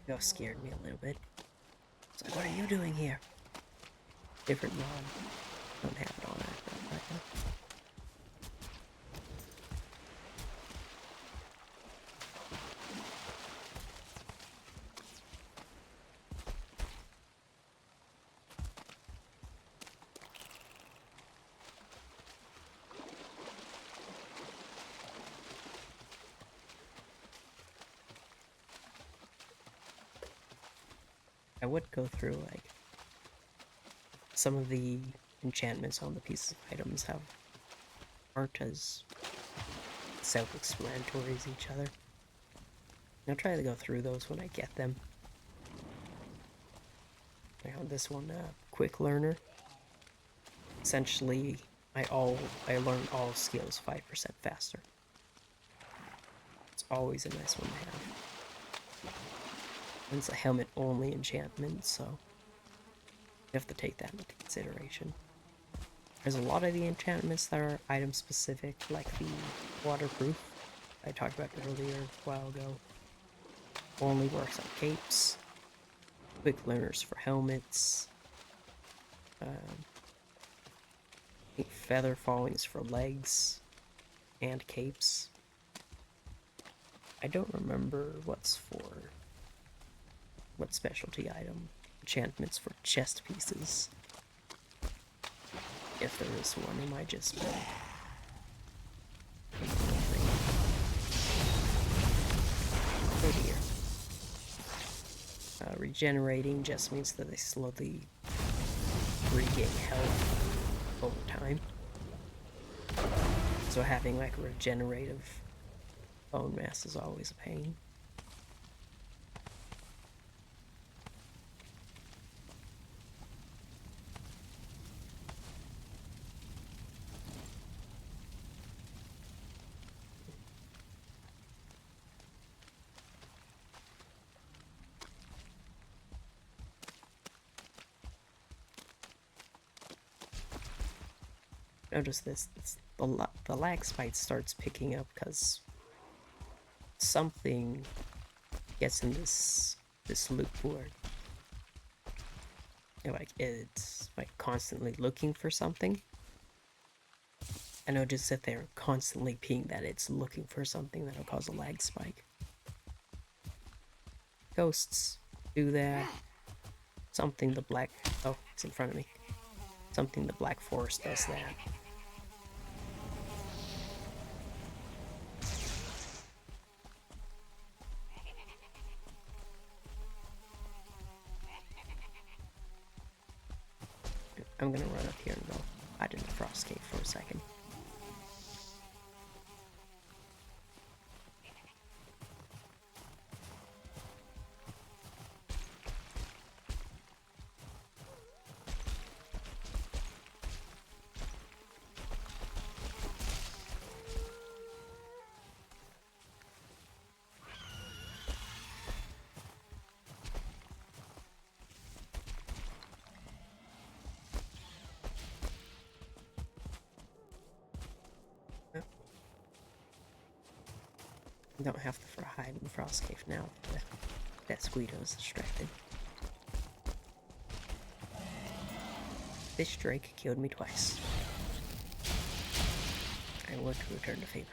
That scared me a little bit. It's like, what are you doing here? Different mod. Don't have it on it right now. I would go through, like, some of the enchantments on the pieces of items aren't as self-explanatory as each other. I'll try to go through those when I get them. I found this one, quick learner. Essentially, I learn all skills 5% faster. It's always a nice one to have. And it's a helmet only enchantment, so you have to take that into consideration. There's a lot of the enchantments that are item specific, like the waterproof I talked about earlier a while ago. Only works on capes. Quick learners for helmets. I think feather fallings for legs and capes. I don't remember what specialty item enchantments for chest pieces. If there is one, it might just be oh dear. Regenerating just means that they slowly regain health over time. So having like regenerative bone mass is always a pain. Notice this, the lag spike starts picking up because something gets in this loop where it's like constantly looking for something. And it'll just sit there and constantly ping that it's looking for something that'll cause a lag spike. Ghosts do that. Something the black... oh, it's in front of me. Something the Black Forest does that. I'm gonna run up here and go hide in the frost cave for a second. I don't have to hide in the frost cave now. That Squeedo is distracted. This Drake killed me twice. I want to return the favor.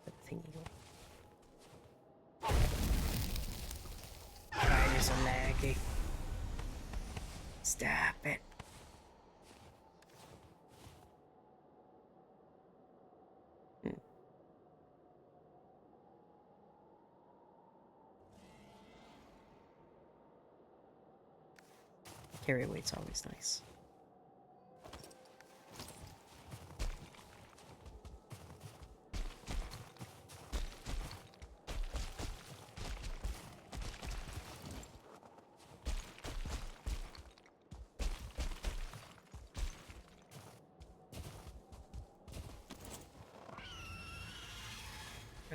That thingy go. Why is so laggy? Stop it. Carry weight's always nice.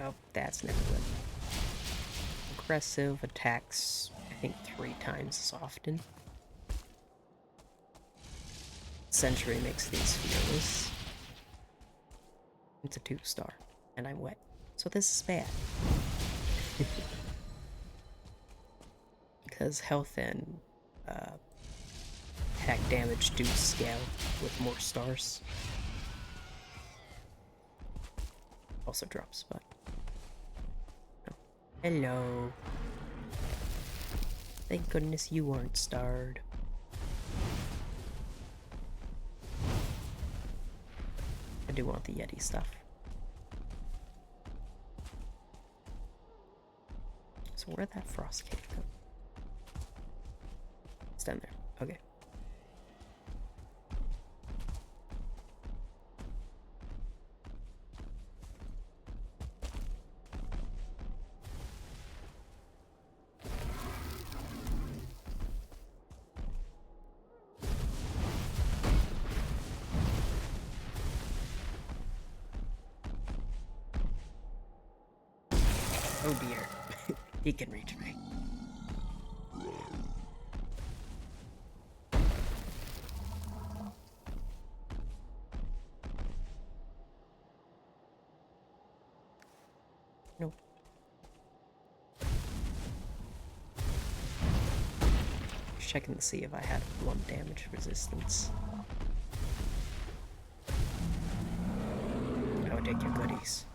Oh, that's never good. Aggressive attacks, I think 3 times as often. Sentry makes these fearless. It's a 2-star, and I'm wet. So this is bad. Because health and attack damage do scale with more stars. Also drops, but... oh. Hello. Thank goodness you aren't starred. I do want the Yeti stuff. So where'd that frost cave go? It's down there. Okay. Oh dear. He can reach me. Nope. Just checking to see if I had blunt damage resistance. I would take your goodies.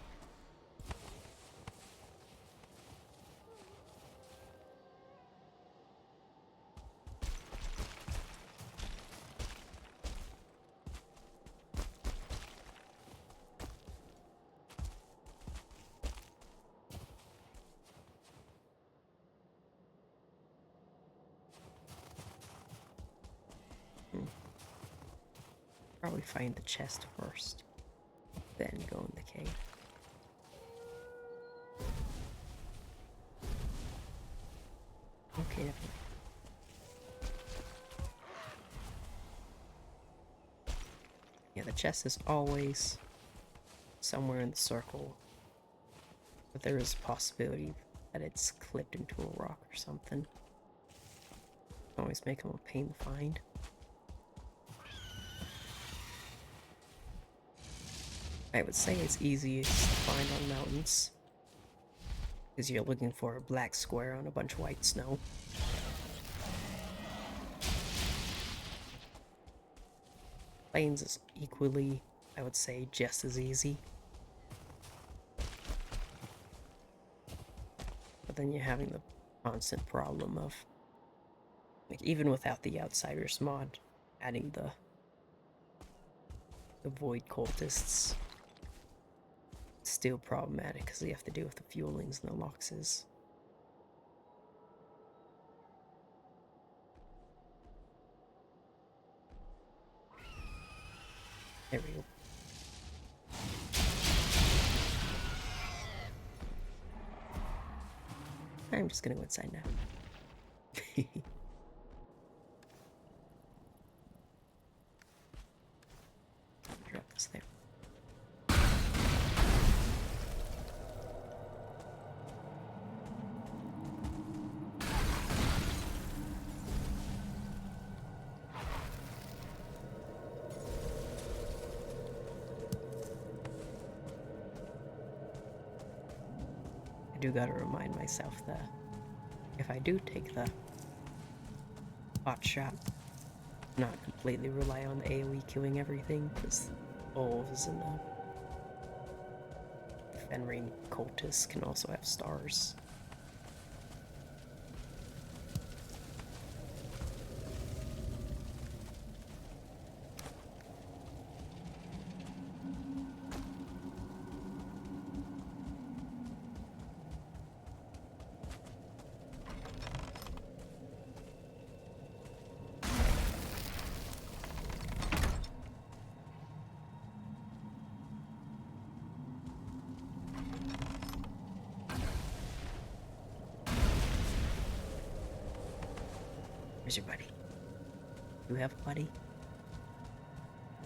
Probably find the chest first, then go in the cave. Okay, never mind. Yeah, the chest is always somewhere in the circle, but there is a possibility that it's clipped into a rock or something. Always make them a pain to find. I would say it's easiest to find on mountains, because you're looking for a black square on a bunch of white snow. Plains is equally, I would say, just as easy. But then you're having the constant problem of, like, even without the Outsiders mod, adding the Void Cultists, it's still problematic because you have to deal with the fuelings and the loxes. There we go. I'm just gonna go inside now. Drop this there. I do gotta remind myself that if I do take the hot shot, not completely rely on the AoE killing everything, because wolves and the Fenring cultists can also have stars. Where's your buddy? You have a buddy?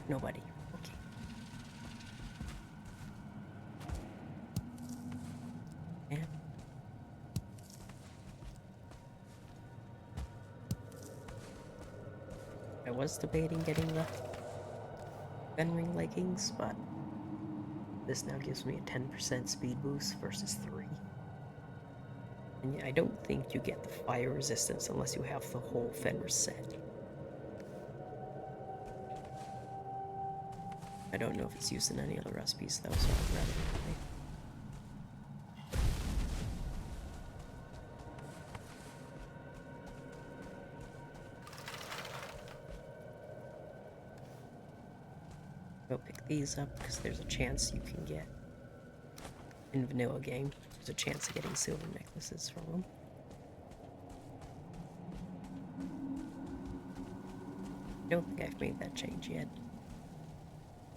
Nobody. Okay. Yeah. I was debating getting the Fenring leggings, but this now gives me a 10% speed boost versus 3. And yeah, I don't think you get the fire resistance unless you have the whole Fenrir set. I don't know if it's used in any other recipes though, so I'd rather not play. Go pick these up because there's a chance you can get in vanilla game. there's a chance of getting silver necklaces from them. I don't think I've made that change yet.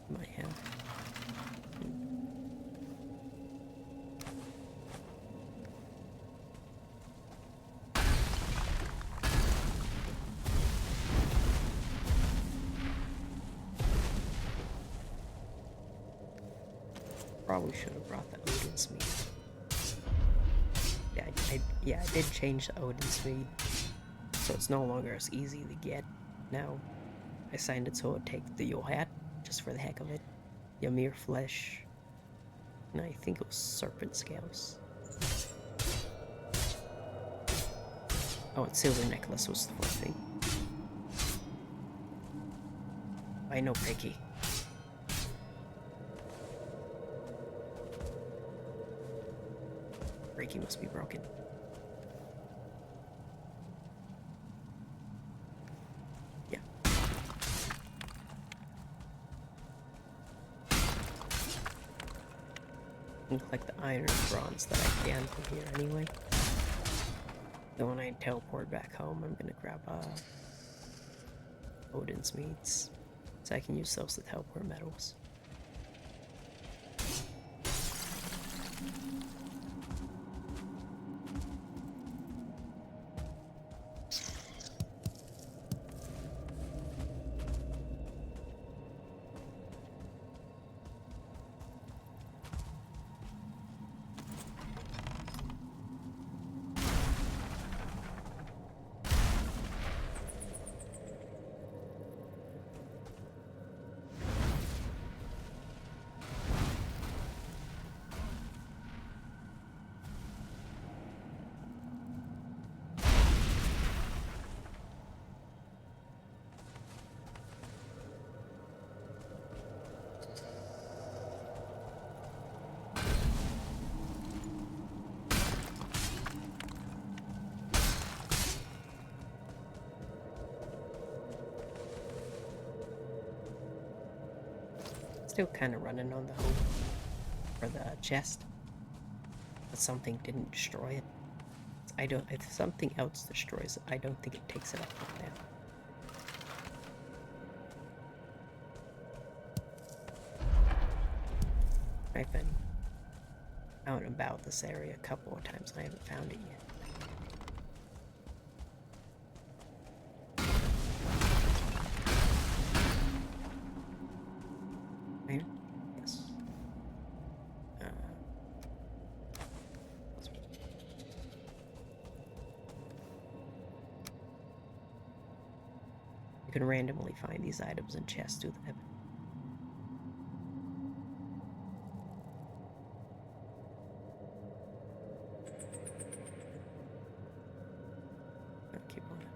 Might have. Probably should have brought the Odin Speed. Yeah, I did change the Odin Speed, so it's no longer as easy to get. Now, I signed it so it would take the Yule Hat, just for the heck of it. Ymir Flesh, and I think it was Serpent Scales. Oh, and Silver Necklace was the fourth thing. I know, picky. Reiki must be broken. Yeah. And collect the iron and bronze that I can from here anyway. Then when I teleport back home, I'm gonna grab Odin's meats, so I can use those to teleport metals. Still kind of running on the hope for the chest, but something didn't destroy it. If something else destroys it, I don't think it takes it up from there. I've been out and about this area a couple of times and I haven't found it yet. Yes. You can randomly find these items in chests through the heaven. I'll keep on it.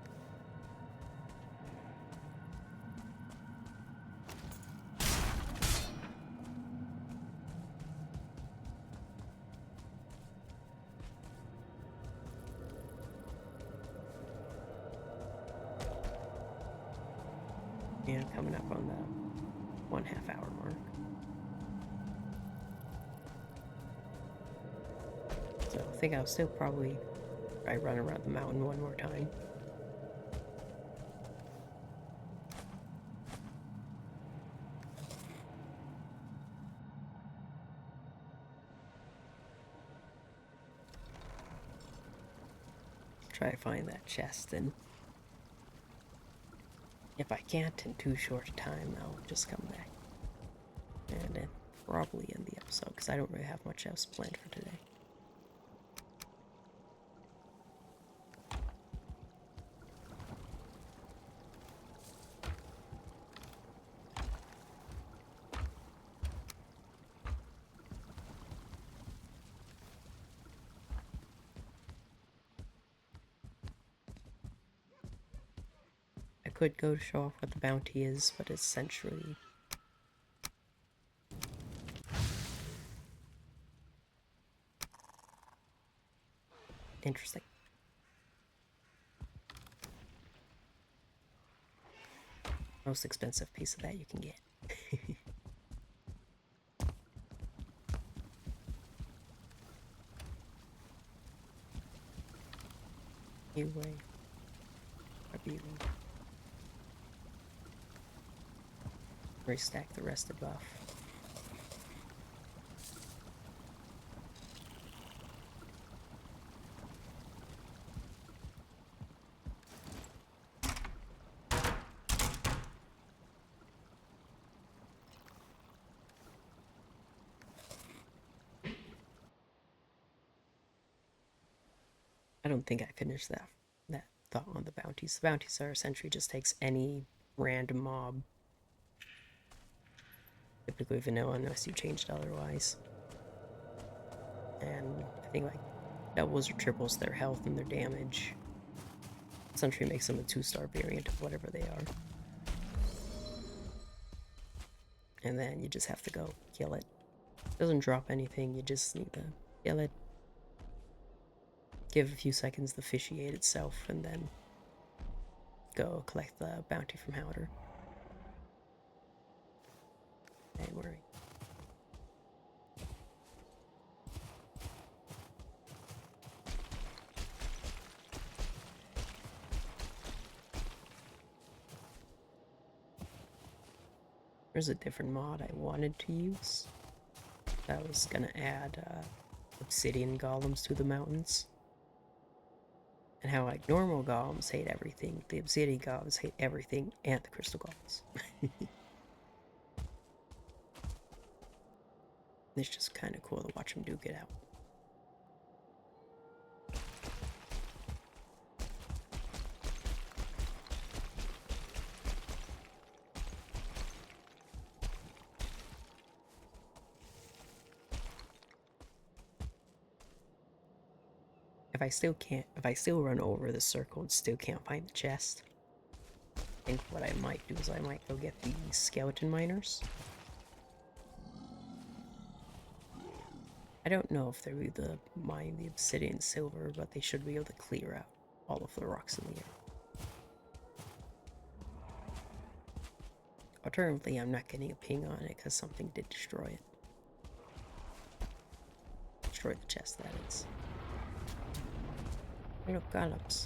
And coming up on the 1/2 hour mark. So I think I'll still probably try run around the mountain one more time. Try to find that chest, and if I can't in too short a time, I'll just come back and then probably end the episode because I don't really have much else planned for today. I could go show off what the bounty is, but it's essentially interesting. Most expensive piece of that you can get. Anyway, grab you. Restack the rest of buff. I don't think I finished that thought on the bounties. The bounties are essentially just takes any random mob, typically vanilla unless you changed otherwise. And I think like doubles or triples their health and their damage. Essentially makes them a 2-star variant of whatever they are. And then you just have to go kill it. Doesn't drop anything, you just need to kill it. Give a few seconds to officiate itself, and then go collect the bounty from Howder. And we're in. There's a different mod I wanted to use. I was gonna add obsidian golems to the mountains. And how like normal golems hate everything, the obsidian golems hate everything, and the crystal golems. It's just kind of cool to watch them duke it out. If I still run over the circle and still can't find the chest, I think what I might do is I might go get the skeleton miners. I don't know if they're able to mine the obsidian silver, but they should be able to clear out all of the rocks in the air. Alternatively, I'm not getting a ping on it because something did destroy it. Destroy the chest, that is. Oh, look, golems.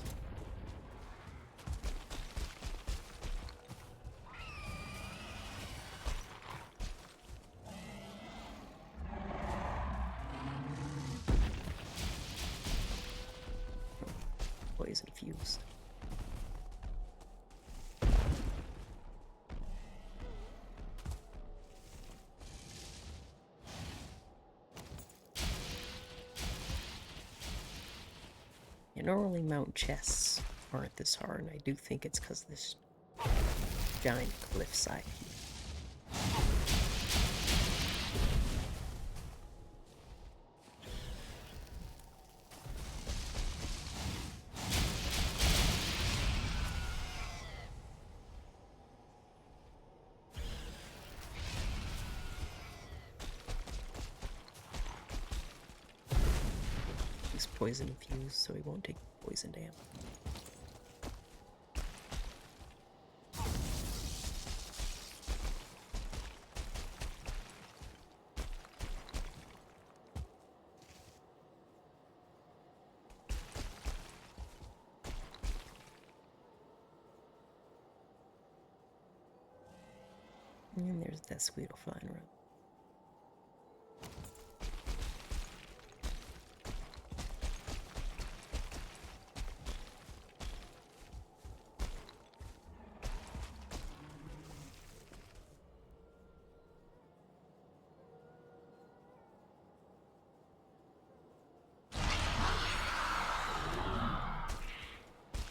Poison fused. Yeah, normally mount chests aren't this hard, and I do think it's because this giant cliffside here. He's poison infused, so he won't take poison damage. And there's that squeal flying around.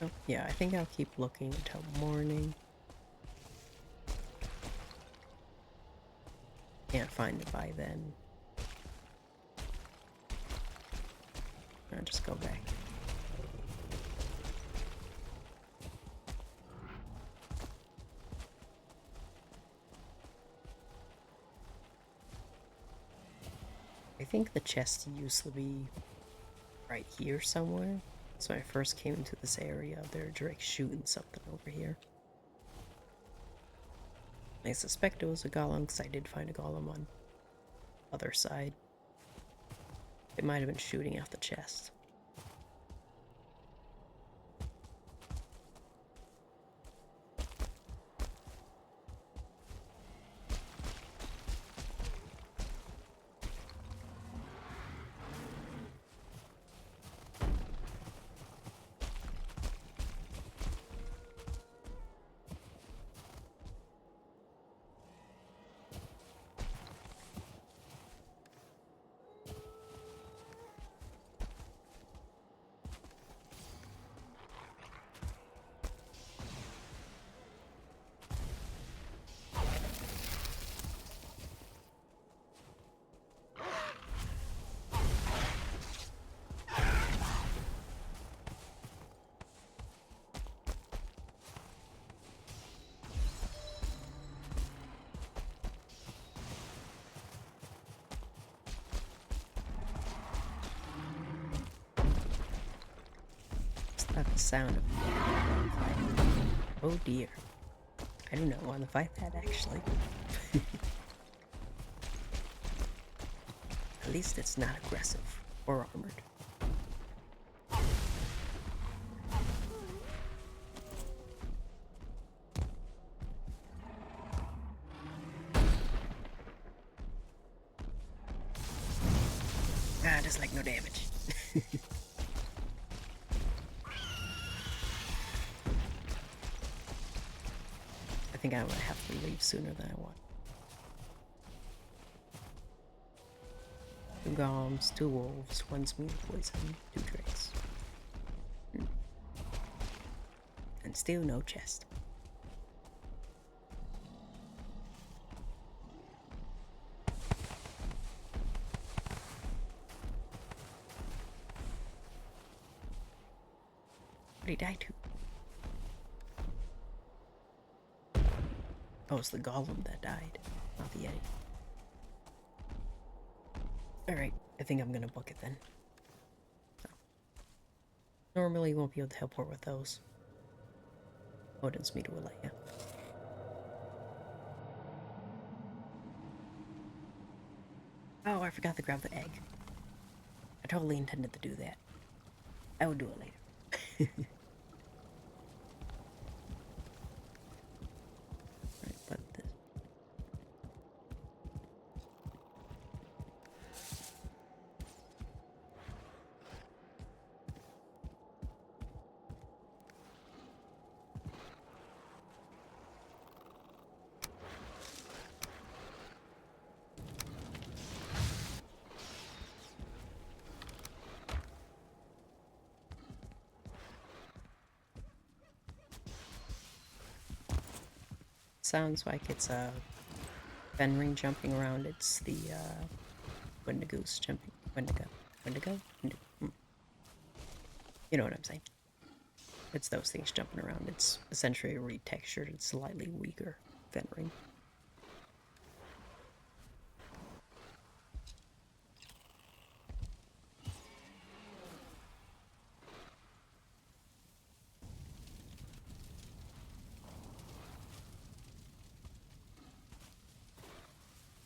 Oh, yeah, I think I'll keep looking until morning. Can't find it by then. I'll just go back. I think the chest used to be right here somewhere. So when I first came into this area, they're direct shooting something over here. I suspect it was a golem because I did find a golem on the other side. It might have been shooting out the chest. about the sound of oh dear. I do not want to fight that actually. At least it's not aggressive or armored. Ah, just like no damage. I think I would have to leave sooner than I want. 2 golems, 2 wolves, 1 smooth poison, 2 drakes. And still no chest. What did he die to? Oh, it's the golem that died, not the Yeti. Alright, I think I'm gonna book it then. So. Normally you won't be able to teleport with those. Odin's meter will let you. Oh, I forgot to grab the egg. I totally intended to do that. I will do it later. Right, but this. Sounds like it's a Fenring jumping around. It's the Wendigoose jumping. Wendigo? Wendigo? You know what I'm saying. It's those things jumping around. It's essentially retextured and slightly weaker Fenring.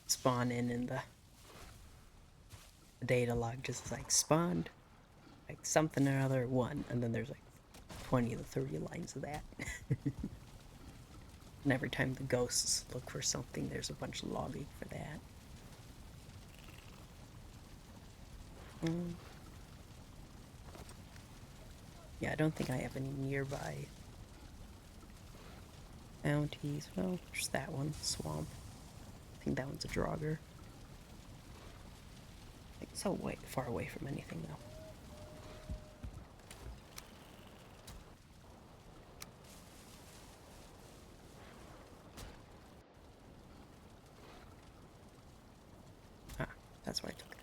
Spawn in the data log just like spawned like something or other 1, and then there's like 20 to 30 lines of that. And every time the ghosts look for something, there's a bunch of logging for that. Yeah, I don't think I have any nearby bounties. Well, there's that one, swamp. I think that one's a Draugr. It's so way far away from anything though. Ah, that's why I took it.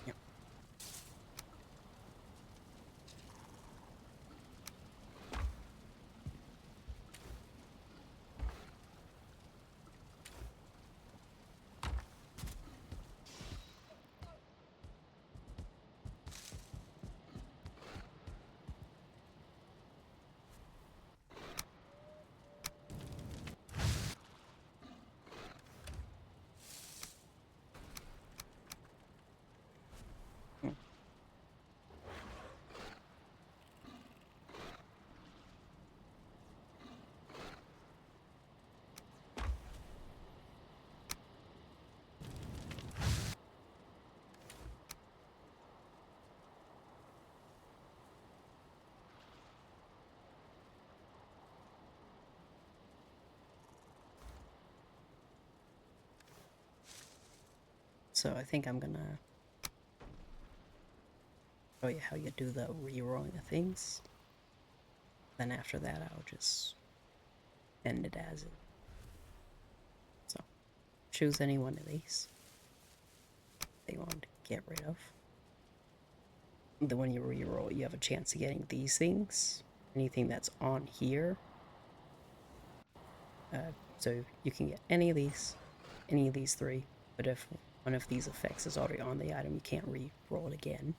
Yep. So I think I'm gonna show you how you do the rerolling of things. Then after that, I'll just end it as it. So choose any one of these that you want to get rid of. Then when you reroll, you have a chance of getting these things. Anything that's on here. So you can get any of these 3. But if one of these effects is already on the item, you can't re-roll it again.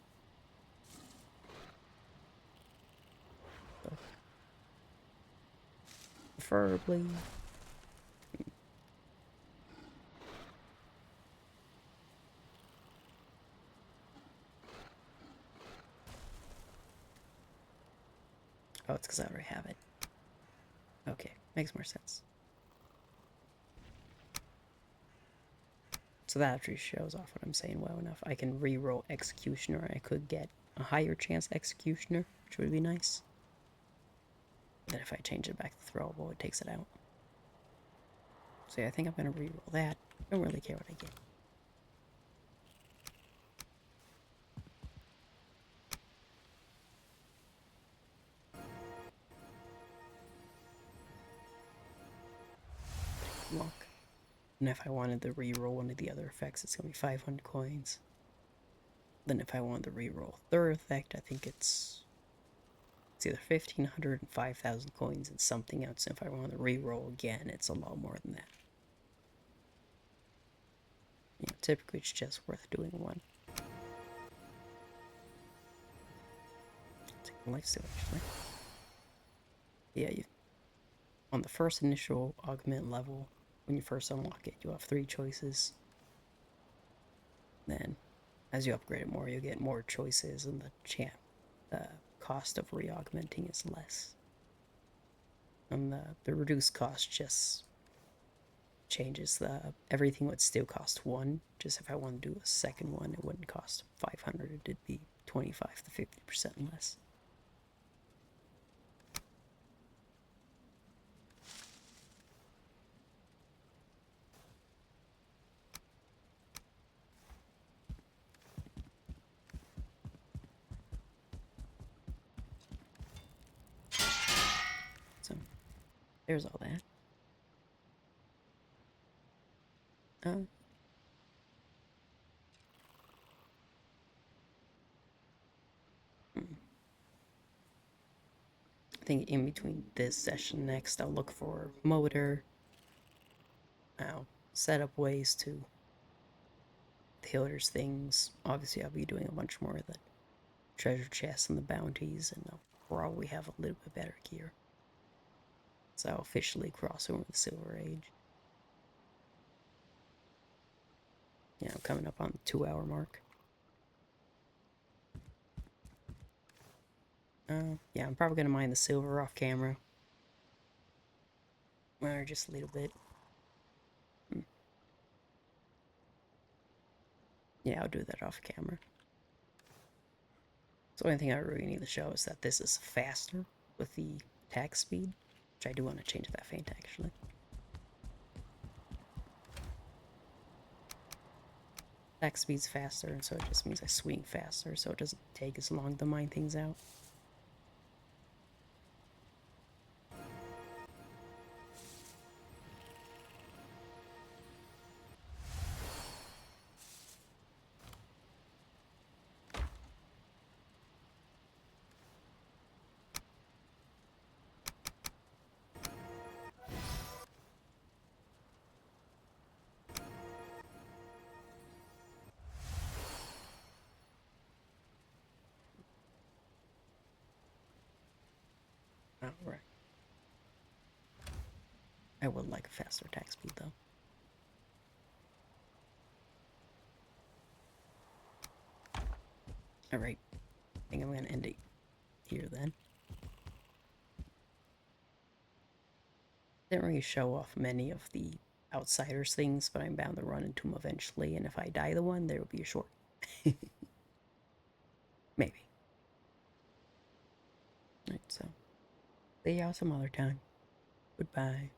So, preferably. Oh, it's because I already have it. Okay, makes more sense. So that actually shows off what I'm saying well enough. I can re-roll Executioner. I could get a higher chance Executioner, which would be nice. But then if I change it back to throwable, it takes it out. So yeah, I think I'm going to re-roll that. Don't really care what I get. Look. And if I wanted to re-roll one of the other effects, it's going to be 500 coins. Then if I wanted to re-roll third effect, I think it's either 1,500 and 5,000 coins and something else. If I want to re-roll again, it's a lot more than that. You know, typically it's just worth doing one. Take a lifesteal actually. Yeah, on the first initial augment level, when you first unlock it, you have 3 choices. Then, as you upgrade it more, you get more choices, and the cost of re-augmenting is less. And the reduced cost just changes everything would still cost 1. Just if I want to do a second one, it wouldn't cost 500. It'd be 25 to 50% less. So there's all that. Uh, I think in between this session next, I'll look for motor. I'll set up ways to Taylor's things. Obviously, I'll be doing a bunch more of the treasure chests and the bounties, and I'll probably have a little bit better gear. So I'll officially cross over the Silver Age. Yeah, I'm coming up on the 2-hour mark. Yeah, I'm probably gonna mine the silver off camera. Or just a little bit. Yeah, I'll do that off camera. So the only thing I really need to show is that this is faster with the attack speed, which I do want to change that feint actually. Attack speed's faster, and so it just means I swing faster, so it doesn't take as long to mine things out. Alright. I would like a faster attack speed though. Alright. I think I'm gonna end it here then. Didn't really show off many of the outsiders things, but I'm bound to run into them eventually, and if I die the one, there will be a short. Maybe. Alright, so see y'all some other time. Goodbye.